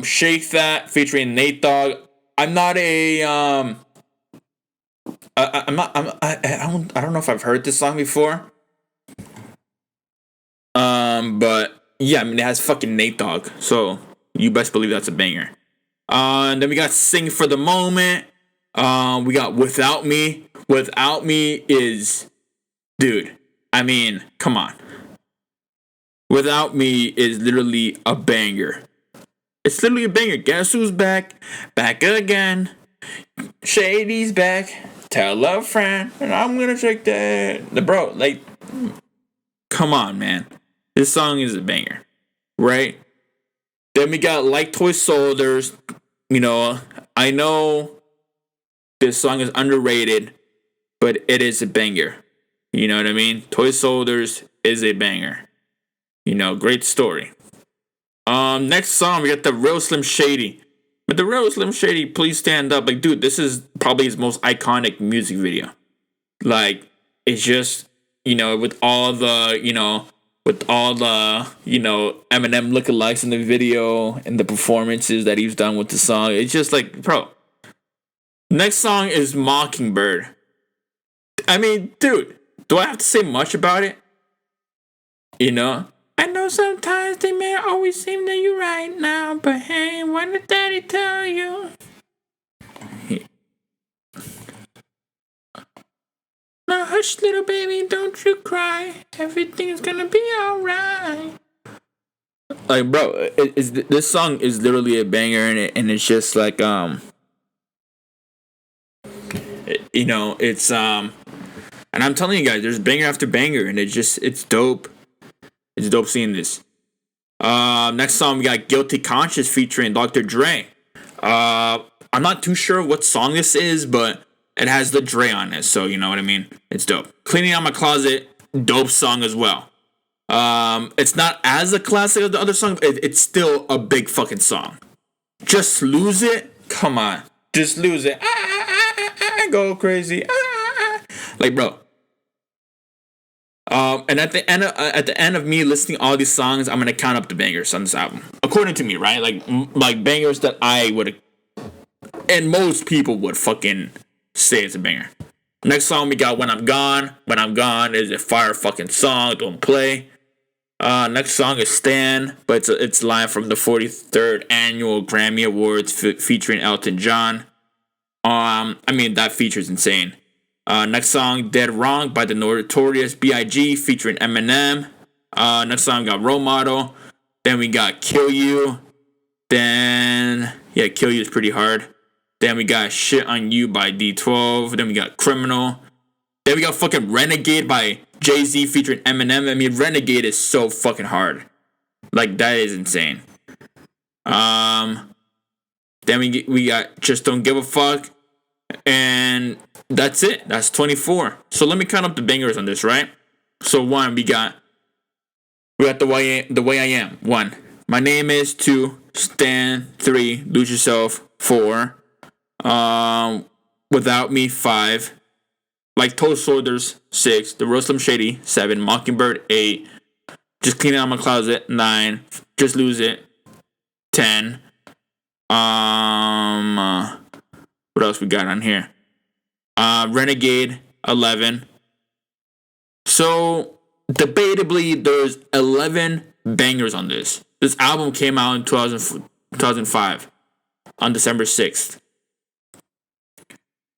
Shake That featuring Nate Dogg. I'm not a I don't know if I've heard this song before. But yeah, I mean, it has fucking Nate Dogg, so you best believe that's a banger. And then we got Sing for the Moment. We got Without Me. Without Me is, dude, I mean, come on. Without Me is literally a banger. It's literally a banger. Guess who's back? Back again. Shady's back. Tell a friend, and I'm gonna check that. The bro, like, come on, man. This song is a banger, right? Then we got Like Toy Soldiers. You know, I know this song is underrated, but it is a banger. You know what I mean? Toy Soldiers is a banger. You know, great story. Next song we got the Real Slim Shady. But the Real Slim Shady, Please Stand Up. Like, dude, this is probably his most iconic music video. Like, it's just, you know, with all the, Eminem lookalikes in the video and the performances that he's done with the song. It's just like, bro. Next song is Mockingbird. I mean, dude, do I have to say much about it? You know? I know sometimes they may always seem that you're right now, but hey, what did daddy tell you? Now hush, little baby, don't you cry. Everything's gonna be alright. Like, bro, this song is literally a banger, and it's just like, it's and I'm telling you guys, there's banger after banger, and it's dope. It's dope seeing this. Next song we got Guilty Conscious featuring Dr. Dre. I'm not too sure what song this is, but it has the Dre on it, so you know what I mean. It's dope. Cleaning Out My Closet, dope song as well. It's not as a classic as the other song, but it's still a big fucking song. Just Lose It, come on, Just Lose It. Go crazy. Like, bro. And at the end of me listening all these songs, I'm gonna count up the bangers on this album, according to me, right? Like bangers that I would, and most people would fucking say it's a banger. Next song we got When I'm Gone. When I'm Gone is a fire fucking song. Don't play. Next song is Stan, but it's live from the 43rd annual Grammy Awards featuring Elton John. I mean, that feature's insane. Next song, Dead Wrong by the Notorious B.I.G. featuring Eminem. Next song, we got Role Model. Then we got Kill You. Then, yeah, Kill You is pretty hard. Then we got Shit on You by D12. Then we got Criminal. Then we got fucking Renegade by Jay-Z featuring Eminem. I mean, Renegade is so fucking hard. Like, that is insane. Then we got Just Don't Give a Fuck. And that's it. That's 24. So let me count up the bangers on this, right? So one, we got the way I am. 1. My Name Is. 2. Stan. 3. Lose Yourself. 4. Without Me. 5. Like Toy Soldiers. 6. The Real Slim Shady. 7. Mockingbird. 8. Just Cleaning Out My Closet. 9. Just Lose It. 10. What else we got on here? Renegade, 11. So, debatably, there's 11 bangers on this. This album came out in 2005, on December 6th.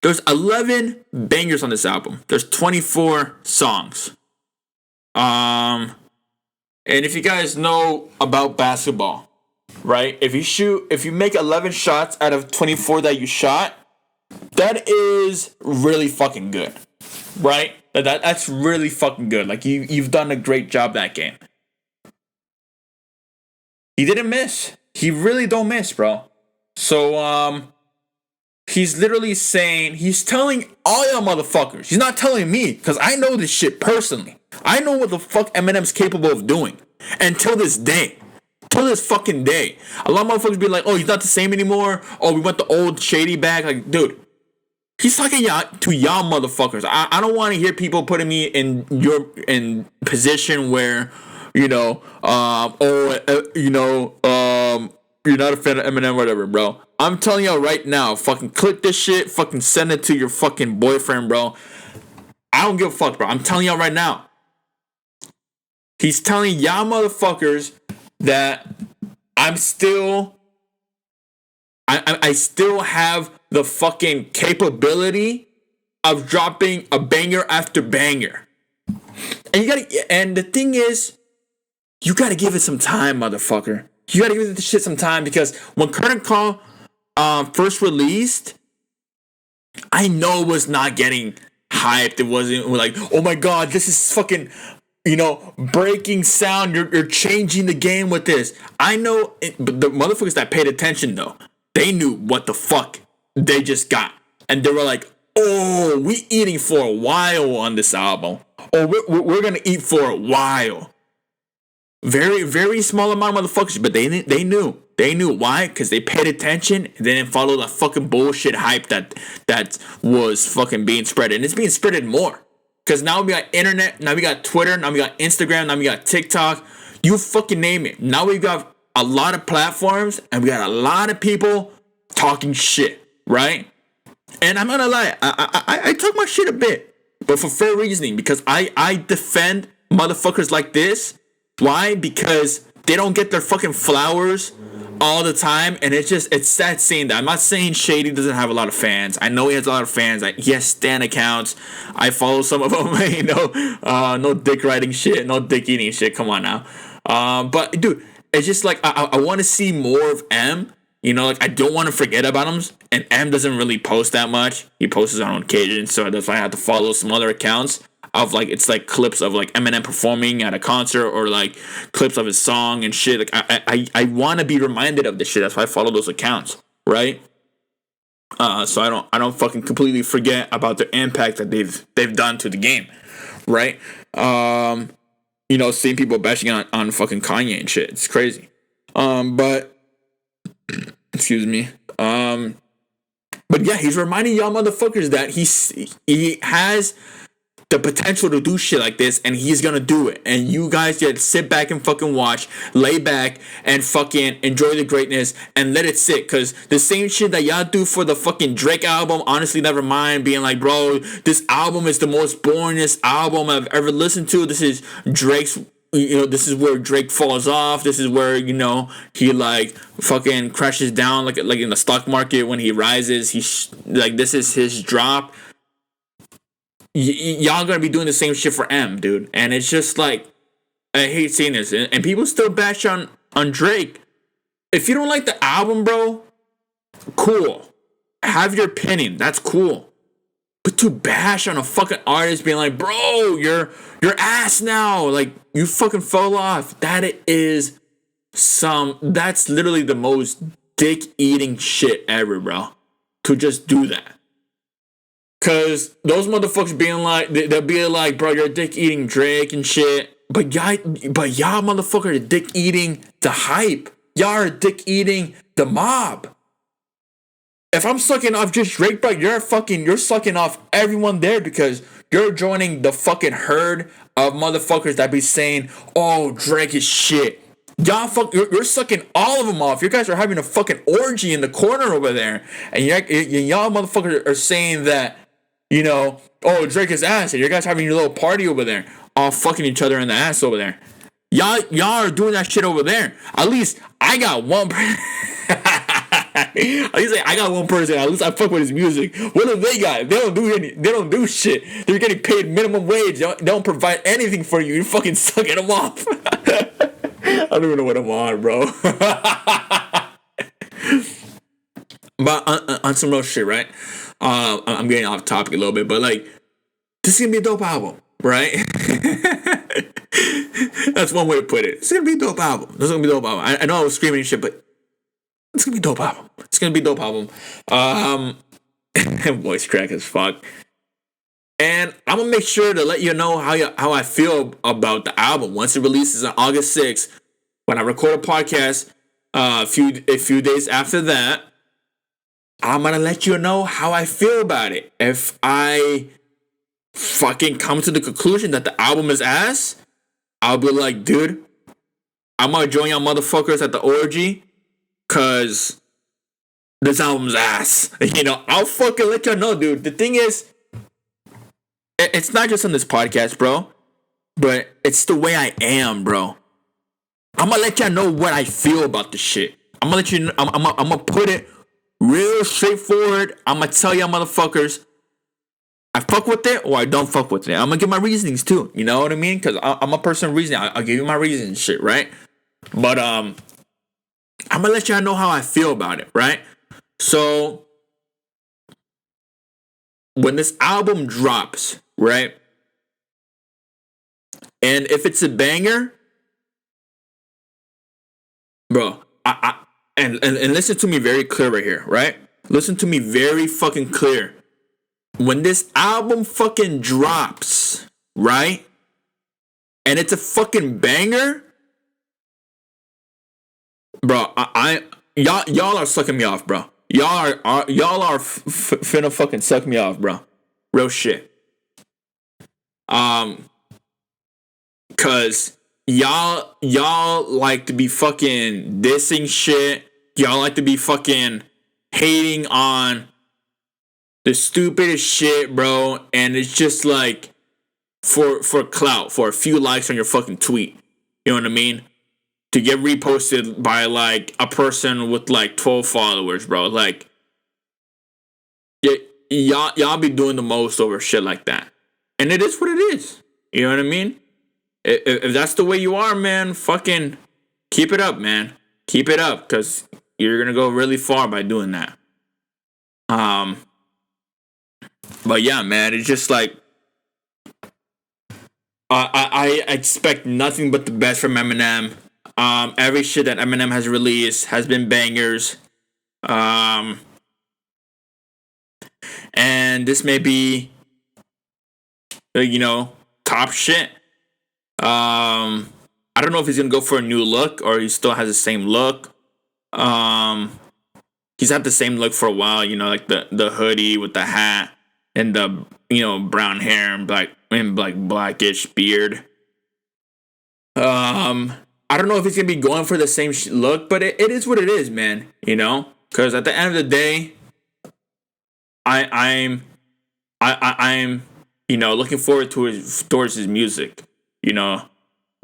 There's 11 bangers on this album. There's 24 songs. And if you guys know about basketball, right? If you make 11 shots out of 24 that you shot, that is really fucking good, right? That's really fucking good. Like, you've done a great job that game. He didn't miss. He really don't miss, bro. So, he's literally saying, he's telling all y'all motherfuckers. He's not telling me, because I know this shit personally. I know what the fuck Eminem's capable of doing. Until this day. Till this fucking day. A lot of motherfuckers be like, oh, he's not the same anymore. Oh, we want the old Shady back. Like, dude. He's talking to y'all motherfuckers. I don't want to hear people putting me in position where, you're not a fan of Eminem, whatever, bro. I'm telling y'all right now, fucking click this shit, fucking send it to your fucking boyfriend, bro. I don't give a fuck, bro. I'm telling y'all right now. He's telling y'all motherfuckers that I'm still I still have the fucking capability of dropping a banger after banger. And the thing is, you gotta give it some time, motherfucker. You gotta give this shit some time, because when Curtain Call first released, I know it was not getting hyped. It wasn't like, oh my god, this is fucking, breaking sound. You're changing the game with this. I know, but the motherfuckers that paid attention, though, they knew what the fuck they just got. And they were like, oh, we eating for a while on this album. Or we're gonna eat for a while. Very, very small amount of motherfuckers, but they knew. They knew why, because they paid attention. And they didn't follow the fucking bullshit hype that was fucking being spread. And it's being spreaded more. Because now we got internet, now we got Twitter, now we got Instagram, now we got TikTok. You fucking name it. Now we got a lot of platforms, and we got a lot of people talking shit, right? And I'm gonna lie, I talk my shit a bit, but for fair reasoning, because I defend motherfuckers like this. Why? Because they don't get their fucking flowers all the time, and it's sad seeing that. I'm not saying Shady doesn't have a lot of fans. I know he has a lot of fans. He has stan accounts. I follow some of them. No dick riding shit, no dick eating shit. Come on now. But dude, it's just like I want to see more of M. I don't want to forget about him. And M doesn't really post that much. He posts on occasion, so that's why I have to follow some other accounts of it's like clips of like Eminem performing at a concert, or like clips of his song and shit. Like I want to be reminded of this shit. That's why I follow those accounts, right? So I don't fucking completely forget about the impact that they've done to the game, right? Seeing people bashing on fucking Kanye and shit, it's crazy. But excuse me. But yeah, he's reminding y'all motherfuckers that he has the potential to do shit like this, and he's gonna do it. And you guys just sit back and fucking watch, lay back, and fucking enjoy the greatness and let it sit. Cause the same shit that y'all do for the fucking Drake album, honestly, never mind being like, bro, this album is the most boringest album I've ever listened to. This is Drake's, this is where Drake falls off. This is where, he like fucking crashes down like in the stock market when he rises. This is his drop. Y'all gonna be doing the same shit for M, dude. And it's just like, I hate seeing this. And people still bash on Drake. If you don't like the album, bro, cool. Have your opinion. That's cool. But to bash on a fucking artist being like, bro, you're ass now. Like, you fucking fell off. That's literally the most dick-eating shit ever, bro. To just do that. Cause those motherfuckers being like, they'll be like, bro, you're dick eating Drake and shit. But y'all motherfuckers are dick eating the hype. Y'all are dick eating the mob. If I'm sucking off just Drake, bro, you're sucking off everyone there, because you're joining the fucking herd of motherfuckers that be saying, oh, Drake is shit. You're sucking all of them off. You guys are having a fucking orgy in the corner over there. And y'all motherfuckers are saying that, oh, Drake is ass, and you guys having your little party over there, all fucking each other in the ass over there. Y'all are doing that shit over there. At least I got one person. I got one person. At least I fuck with his music. What do they got? They don't do shit. They're getting paid minimum wage. They don't provide anything for you. You're fucking sucking them off. I don't even know what I'm on, bro. But on some real shit, right? I'm getting off topic a little bit, but like, this is gonna be a dope album, right? That's one way to put it. It's gonna be a dope album. I know I was screaming and shit, but it's gonna be a dope album. It's gonna be a dope album. Voice crack as fuck. And I'm gonna make sure to let you know how I feel about the album once it releases on August 6th. When I record a podcast, a few days after that, I'm gonna let you know how I feel about it. If I fucking come to the conclusion that the album is ass, I'll be like, dude, I'm gonna join y'all motherfuckers at the orgy, cause this album's ass. I'll fucking let y'all know, dude. The thing is, it's not just on this podcast, bro, but it's the way I am, bro. I'm gonna let y'all know what I feel about this shit. I'm gonna let you know, I'm gonna put it Real straightforward. I'm gonna tell y'all motherfuckers, I fuck with it or I don't fuck with it. I'm gonna give my reasonings too. You know what I mean? Because I'm a person of reasoning. I'll give you my reasons and shit, right? But I'm gonna let y'all know how I feel about it, right? So when this album drops, right? And if it's a banger, bro, and listen to me very clear right here, right? Listen to me very fucking clear. When this album fucking drops, right? And it's a fucking banger, bro. Y'all are sucking me off, bro. Y'all are finna fucking suck me off, bro. Real shit. Cause y'all like to be fucking dissing shit. Y'all like to be fucking hating on the stupidest shit, bro. And it's just like for clout, for a few likes on your fucking tweet. You know what I mean? To get reposted by like a person with like 12 followers, bro. Like, y'all be doing the most over shit like that. And it is what it is. You know what I mean? If that's the way you are, man, fucking keep it up, man. Keep it up, because you're gonna go really far by doing that. But yeah, man, it's just like I expect nothing but the best from Eminem. Every shit that Eminem has released has been bangers. And this may be, top shit. I don't know if he's gonna go for a new look or he still has the same look. He's had the same look for a while, like the hoodie with the hat and the brown hair and blackish beard. I don't know if he's gonna be going for the same look, but it is what it is, man. Because at the end of the day, I'm looking forward towards his music.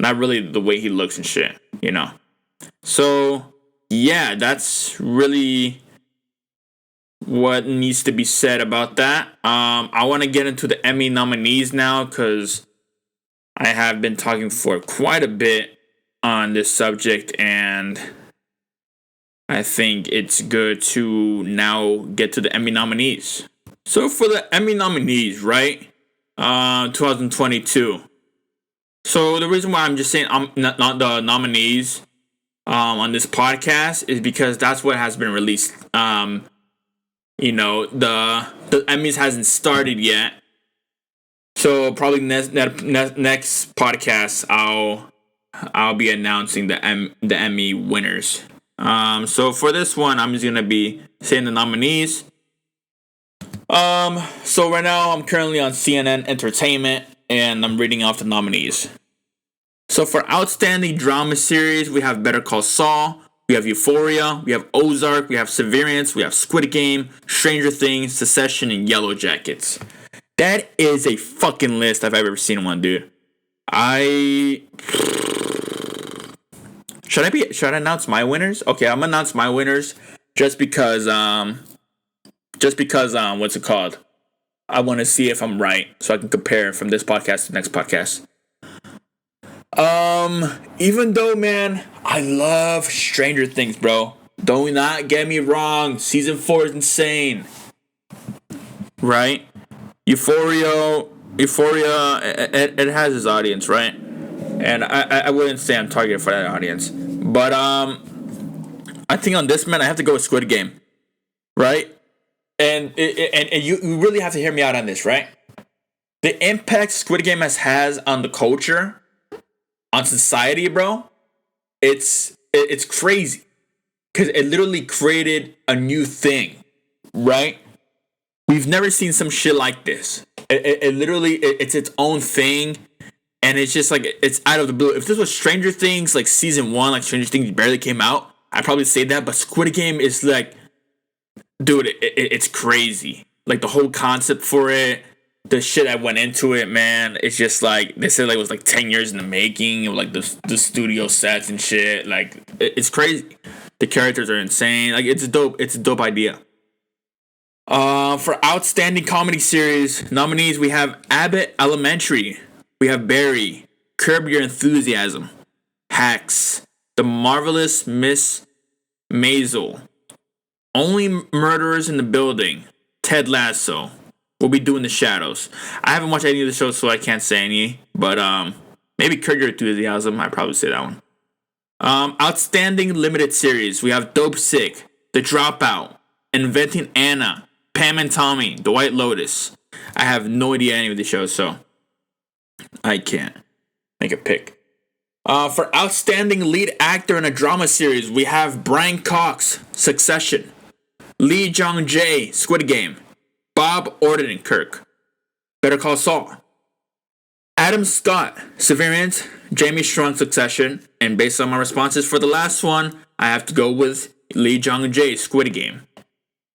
Not really the way he looks and shit. So yeah, that's really what needs to be said about that. I want to get into the Emmy nominees now because I have been talking for quite a bit on this subject, and I think it's good to now get to the Emmy nominees. So for the Emmy nominees, right? 2022. So the reason why I'm just saying I'm not the nominees on this podcast is because that's what has been released. The Emmys hasn't started yet. So probably next podcast I'll be announcing the Emmy winners. So for this one, I'm just gonna be saying the nominees. So right now I'm currently on CNN Entertainment and I'm reading off the nominees. So for Outstanding Drama Series, we have Better Call Saul, we have Euphoria, we have Ozark, we have Severance, we have Squid Game, Stranger Things, Succession, and Yellow Jackets. That is a fucking list if I've ever seen one, dude. Should I announce my winners? Okay, I'm gonna announce my winners just because what's it called? I want to see if I'm right so I can compare from this podcast to the next podcast. Even though, man, I love Stranger Things, bro. Do not get me wrong. Season 4 is insane. Right? Euphoria, it has its audience, right? And I wouldn't say I'm targeted for that audience. But, I think on this, man, I have to go with Squid Game. Right? And you really have to hear me out on this, right? The impact Squid Game has on the culture, on society, bro, it's crazy. Because it literally created a new thing, right? We've never seen some shit like this. It literally, it's its own thing. And it's just like, it's out of the blue. If this was Stranger Things, like season 1, like Stranger Things barely came out, I'd probably say that. But Squid Game is like, dude, it's crazy. Like the whole concept for it, the shit that went into it, man. It's just like, they said like it was like 10 years in the making of like the studio sets and shit. Like, it's crazy. The characters are insane. Like, it's dope. It's a dope idea. For outstanding comedy series nominees, we have Abbott Elementary. We have Barry, Curb Your Enthusiasm, Hacks, The Marvelous Miss Maisel, Only Murderers in the Building, Ted Lasso. We'll be doing The Shadows. I haven't watched any of the shows, so I can't say any. But maybe Curb Your Enthusiasm. I'd probably say that one. Outstanding limited series. We have Dope Sick, The Dropout, Inventing Anna, Pam and Tommy, The White Lotus. I have no idea any of the shows, so I can't make a pick. For outstanding lead actor in a drama series, we have Brian Cox, Succession, Lee Jong-jae, Squid Game, Bob Odenkirk, Better Call Saul, Adam Scott, Severance, Jamie Strong, Succession, and based on my responses for the last one, I have to go with Lee Jong-jae, Squid Game.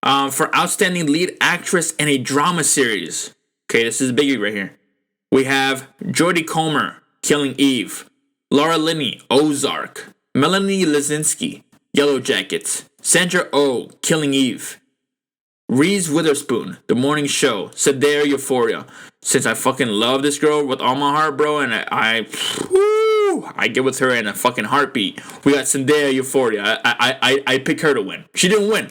For outstanding lead actress in a drama series, okay, this is a biggie right here. We have Jodie Comer, Killing Eve, Laura Linney, Ozark, Melanie Lazinski, Yellow Jackets, Sandra Oh, Killing Eve, Reese Witherspoon, The Morning Show, Zendaya, Euphoria. Since I fucking love this girl with all my heart, bro, and I get with her in a fucking heartbeat. We got Zendaya, Euphoria. I pick her to win. She didn't win.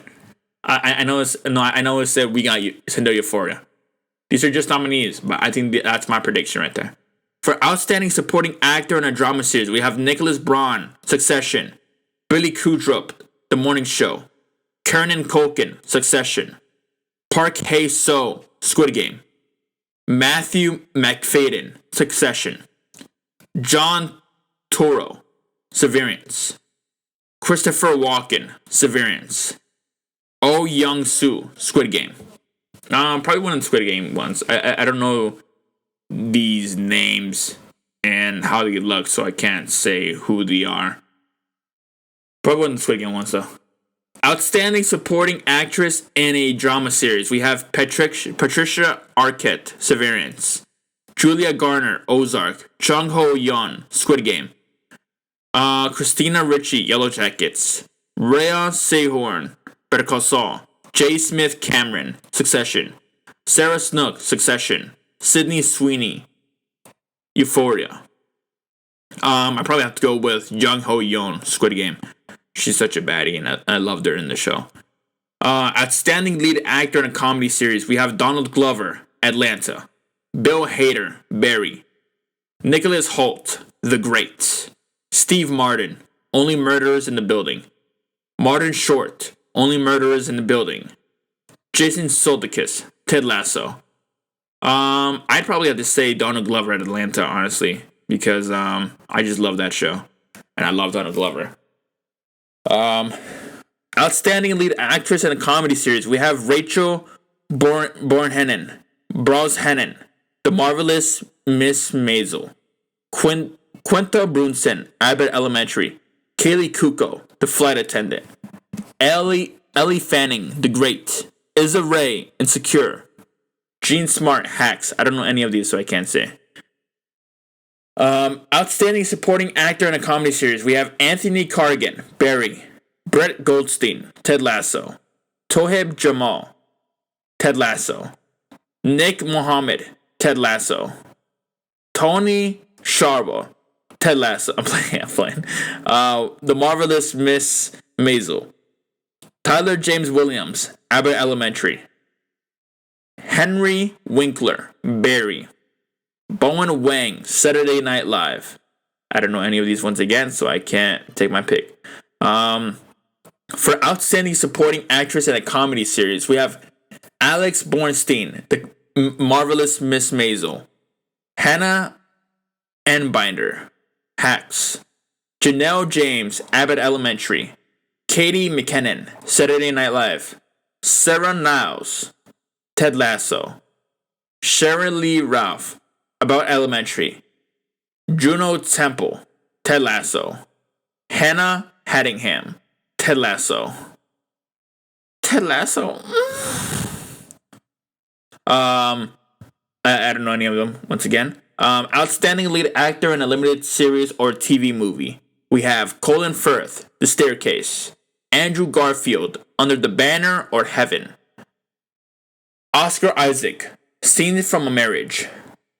I know it said we got Zendaya, Euphoria. These are just nominees, but I think that's my prediction right there. For outstanding supporting actor in a drama series, we have Nicholas Braun, Succession, Billy Crudup, The Morning Show, Kiernan Culkin, Succession, Park Hae-soo, Squid Game, Matthew McFadden, Succession, John Turturro, Severance, Christopher Walken, Severance, Oh Young-soo, Squid Game. Probably one of the Squid Game ones. I don't know these names and how they look, so I can't say who they are. Probably one of the Squid Game ones, though. Outstanding supporting actress in a drama series. We have Patricia Arquette, Severance, Julia Garner, Ozark, Chung Ho-yeon, Squid Game, Christina Ricci, Yellow Jackets, Rhea Seehorn, Better Call Saul, J. Smith Cameron, Succession, Sarah Snook, Succession, Sydney Sweeney, Euphoria. I probably have to go with Jung Ho-yeon, Squid Game. She's such a baddie, and I loved her in the show. Outstanding lead actor in a comedy series, we have Donald Glover, Atlanta, Bill Hader, Barry, Nicholas Hoult, The Great, Steve Martin, Only Murderers in the Building, Martin Short, Only Murderers in the Building, Jason Sudeikis, Ted Lasso. I'd probably have to say Donald Glover at Atlanta, honestly, because I just love that show, and I love Donald Glover. Outstanding lead actress in a comedy series, we have Rachel Brosnahan, The Marvelous Miss Maisel, Quinta Brunson, Abbott Elementary, Kaylee Kuko, The Flight Attendant, Ellie Fanning, The Great, Issa Rae, Insecure, Jean Smart, Hacks. I don't know any of these, so I can't say. Outstanding supporting actor in a comedy series, we have Anthony Carrigan, Barry, Brett Goldstein, Ted Lasso, Toheb Jamal, Ted Lasso, Nick Mohammed, Ted Lasso, Tony Sharba, Ted Lasso. I'm playing. The Marvelous Miss Maisel, Tyler James Williams, Abbott Elementary, Henry Winkler, Barry, Bowen Wang, Saturday Night Live. I don't know any of these ones again, so I can't take my pick. For outstanding supporting actress in a comedy series, we have Alex Bornstein, The Marvelous Miss Maisel, Hannah Einbinder, Hacks, Janelle James, Abbott Elementary, Katie McKinnon, Saturday Night Live, Sarah Niles, Ted Lasso, Sharon Lee Ralph, About Elementary, Juno Temple, Ted Lasso, Hannah Haddingham, Ted Lasso. Ted Lasso. I don't know any of them. Once again, outstanding lead actor in a limited series or TV movie. We have Colin Firth, The Staircase, Andrew Garfield, Under the Banner or Heaven. Oscar Isaac, Scenes from a Marriage.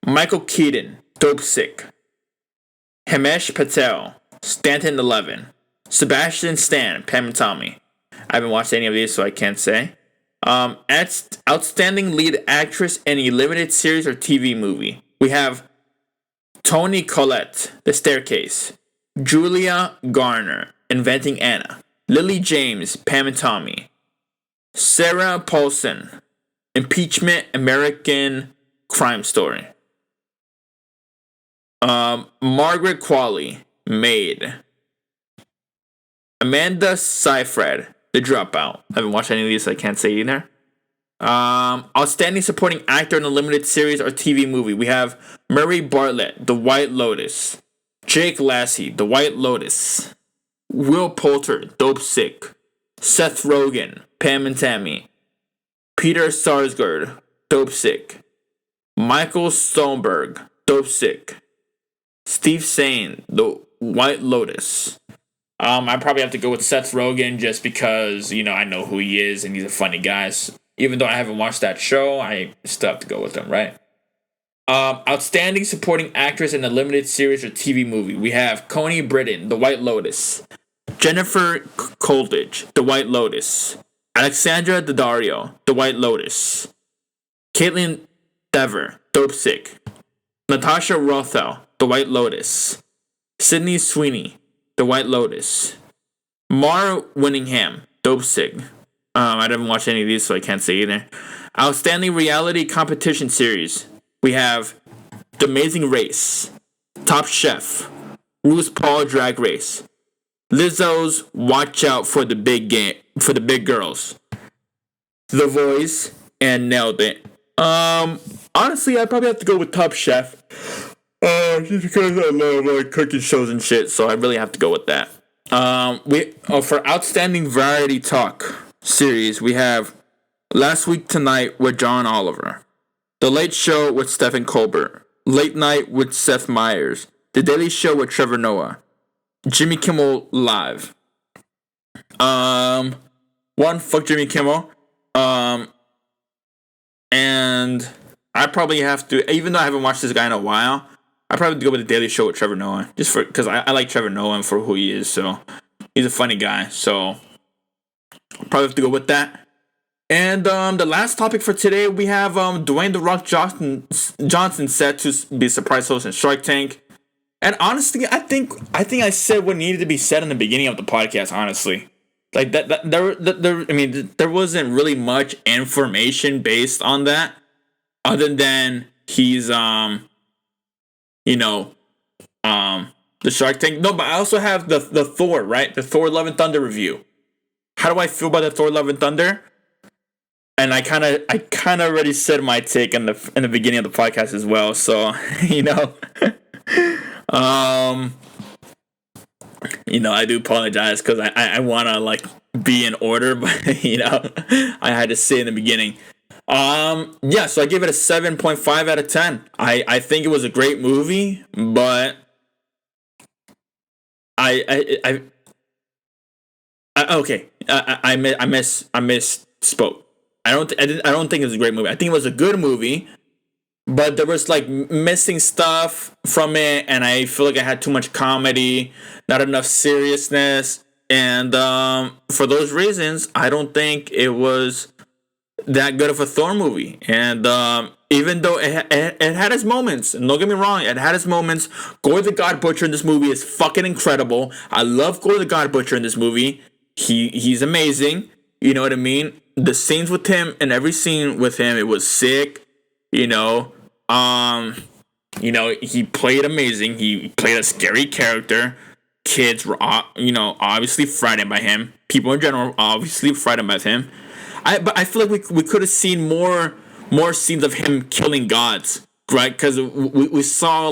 Michael Keaton, Dope Sick. Himesh Patel, Stanton 11. Sebastian Stan, Pam and Tommy. I haven't watched any of these, so I can't say. Outstanding lead actress in a limited series or TV movie. We have Toni Collette, The Staircase. Julia Garner, Inventing Anna. Lily James, Pam and Tommy. Sarah Paulson, Impeachment, American Crime Story. Margaret Qualley, Maid. Amanda Seyfried, The Dropout. I haven't watched any of these, so I can't say either. Outstanding supporting actor in a limited series or TV movie. We have Murray Bartlett, The White Lotus. Jake Lassey, The White Lotus. Will Poulter, Dope Sick. Seth Rogen, Pam and Tammy. Peter Sarsgaard, Dope Sick. Michael Stonberg, Dope Sick. Steve Zahn, The White Lotus. I probably have to go with Seth Rogen just because, I know who he is and he's a funny guy. So even though I haven't watched that show, I still have to go with him, right? Outstanding supporting actress in a limited series or TV movie. We have Coney Britton, The White Lotus. Jennifer Coolidge, The White Lotus. Alexandra Daddario, The White Lotus. Caitlin Dever, Dope Sick. Natasha Rothwell, The White Lotus. Sydney Sweeney, The White Lotus. Mar Winningham, Dope Sick. I didn't watch any of these, so I can't say either. Outstanding reality competition series. We have The Amazing Race, Top Chef, RuPaul Drag Race, Lizzo's Watch Out for the Big Game, for the Big Girls, The Voice, and Nailed It. Honestly, I'd probably have to go with Top Chef. Just because I love cooking shows and shit, so I really have to go with that. For outstanding variety talk series, we have Last Week Tonight with John Oliver, The Late Show with Stephen Colbert, Late Night with Seth Meyers, The Daily Show with Trevor Noah, Jimmy Kimmel Live. Fuck Jimmy Kimmel. And I probably have to, even though I haven't watched this guy in a while, I probably have to go with The Daily Show with Trevor Noah, just because I like Trevor Noah for who he is. So he's a funny guy. So I'll probably have to go with that. And the last topic for today, we have Dwayne The Rock Johnson set to be a surprise host in Shark Tank. And honestly, I think I said what needed to be said in the beginning of the podcast. Honestly, like there wasn't really much information based on that, other than he's the Shark Tank. No, but I also have the Thor, right? The Thor Love and Thunder review. How do I feel about the Thor Love and Thunder? And I kind of already said my take in the beginning of the podcast as well. So I do apologize because I want to be in order, but I had to say in the beginning. So I give it a 7.5 out of 10. I think it was a great movie, but I misspoke. I don't think it was a great movie. I think it was a good movie, but there was missing stuff from it, and I feel like I had too much comedy, not enough seriousness, and for those reasons, I don't think it was that good of a Thor movie. And even though it had its moments, and don't get me wrong, it had its moments. Gore the God Butcher in this movie is fucking incredible. I love Gore the God Butcher in this movie. He's amazing. You know what I mean? The scenes with him, and every scene with him, it was sick. He played amazing. He played a scary character. Kids were, obviously frightened by him. People in general, obviously frightened by him. But I feel like we could have seen more scenes of him killing gods, right? Because we saw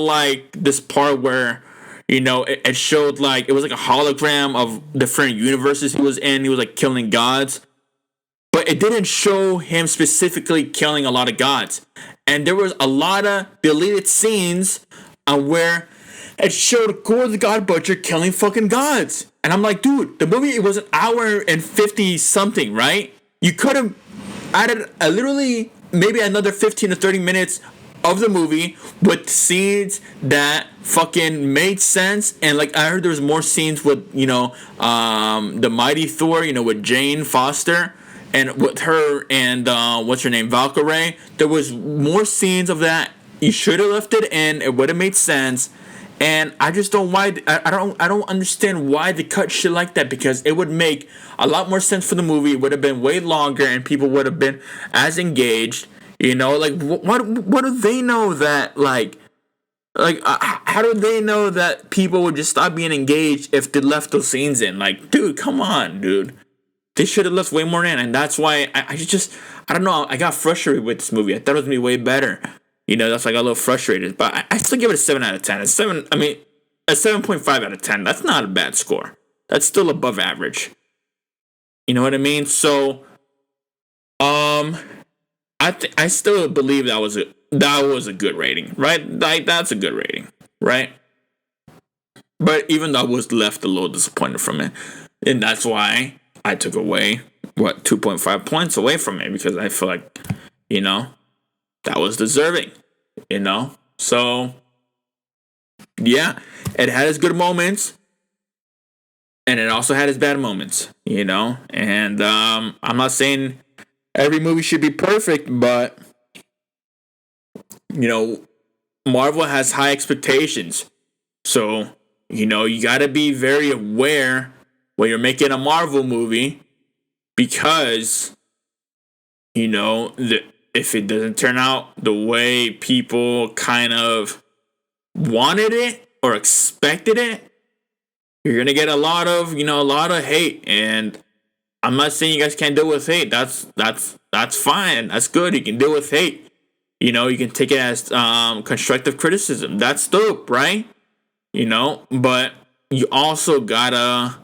this part where it showed it was a hologram of different universes he was in. He was killing gods, but it didn't show him specifically killing a lot of gods. And there was a lot of deleted scenes where it showed Gore the God Butcher killing fucking gods. And I'm like, dude, the movie, it was an hour and 50 something, right? You could have added literally maybe another 15 to 30 minutes of the movie with scenes that fucking made sense. And like, I heard there was more scenes with, the Mighty Thor, with Jane Foster and with her and what's her name, Valkyrie. There was more scenes of that. You should have left it in. It would have made sense. And I just don't I don't understand why they cut shit like that, because it would make a lot more sense for the movie. It would have been way longer and people would have been as engaged. Like what do they know that how do they know that people would just stop being engaged if they left those scenes in? Like, dude, come on, dude. They should have left way more in, and that's why I don't know. I got frustrated with this movie. I thought it was gonna be way better. That's why I got a little frustrated. But I still give it a 7 out of 10. A 7.5 out of 10. That's not a bad score. That's still above average. You know what I mean? So, I still believe that was a good rating, right? Like, that's a good rating, right? But even though I was left a little disappointed from it, and that's why I took away 2.5 points away from it, because I feel like, that was deserving, So, yeah, it had its good moments, and it also had its bad moments, And I'm not saying every movie should be perfect, but, Marvel has high expectations. So, you got to be very aware when you're making a Marvel movie, because, if it doesn't turn out the way people kind of wanted it or expected it, you're gonna get a lot of hate. And I'm not saying you guys can't deal with hate. That's fine. That's good. You can deal with hate. You can take it as constructive criticism. That's dope, right? But you also gotta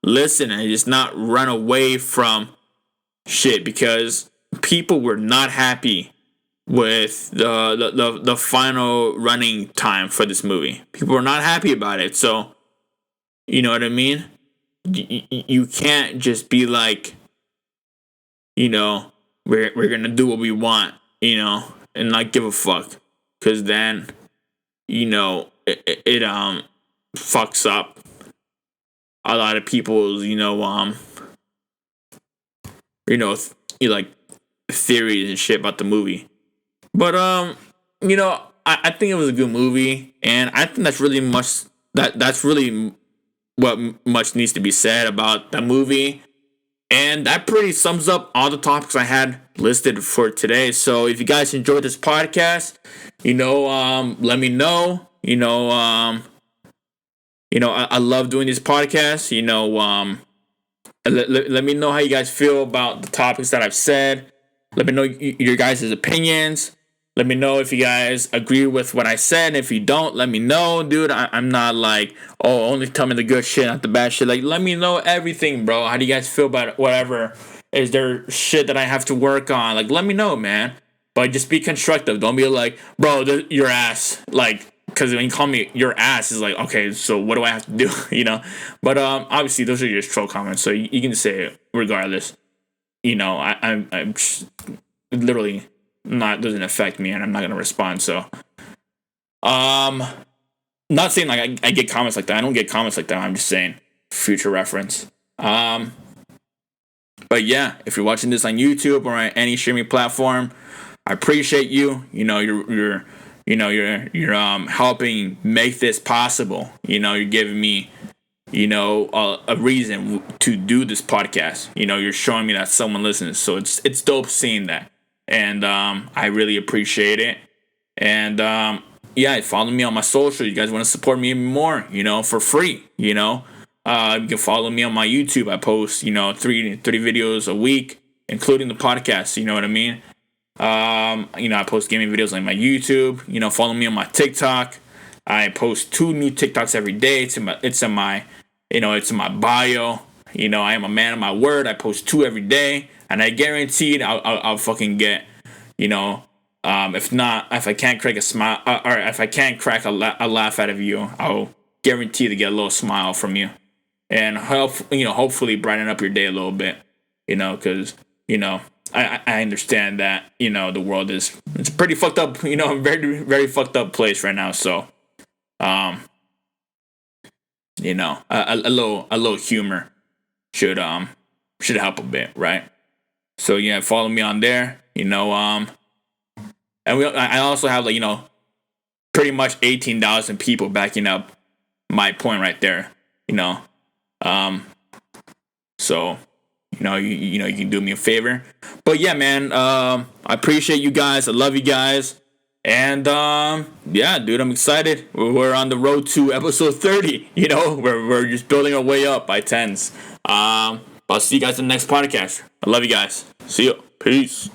listen and just not run away from shit, because people were not happy with the final running time for this movie. People were not happy about it. So, you know what I mean? You can't just be like, we're gonna do what we want, and not give a fuck, because then, it fucks up a lot of people's, like theories and shit about the movie. But I think it was a good movie, and I think that's really that's really what much needs to be said about the movie. And that pretty sums up all the topics I had listed for today. So if you guys enjoyed this podcast, let me know. I love doing these podcasts. Let me know how you guys feel about the topics that I've said. Let me know your guys' opinions. Let me know if you guys agree with what I said. If you don't, let me know, dude. I'm not like, only tell me the good shit, not the bad shit. Like, let me know everything, bro. How do you guys feel about it? Whatever. Is there shit that I have to work on? Like, let me know, man. But just be constructive. Don't be like, bro, your ass. Like, because when you call me your ass, it's like, okay, so what do I have to do? But obviously, those are just troll comments, so you can say it regardless. I'm literally doesn't affect me, and I'm not gonna respond. So, not saying like I get comments like that. I don't get comments like that. I'm just saying future reference. But yeah, if you're watching this on YouTube or on any streaming platform, I appreciate you. You're helping make this possible. You're giving me, a reason to do this podcast. You're showing me that someone listens. So it's dope seeing that. And I really appreciate it. And yeah, follow me on my social. You guys want to support me even more, for free, you can follow me on my YouTube. I post, 3 videos a week, including the podcast. You know what I mean? I post gaming videos on my YouTube. Follow me on my TikTok. I post 2 new TikToks every day. It's in my bio. I am a man of my word. I post 2 every day, and I guaranteed I'll fucking get, if I can't crack a smile, or if I can't crack a laugh out of you, I'll guarantee to get a little smile from you. and hopefully brighten up your day a little bit, because I understand that the world it's a pretty fucked up, very very fucked up place right now. So a little humor should help a bit, right? So yeah, follow me on there, and I also have pretty much 18,000 people backing up my point right there, so you can do me a favor. But yeah, man, I appreciate you guys. I love you guys. And yeah, dude, I'm excited. We're on the road to episode 30. We're just building our way up by tens. I'll see you guys in the next podcast. I love you guys. See you. Peace.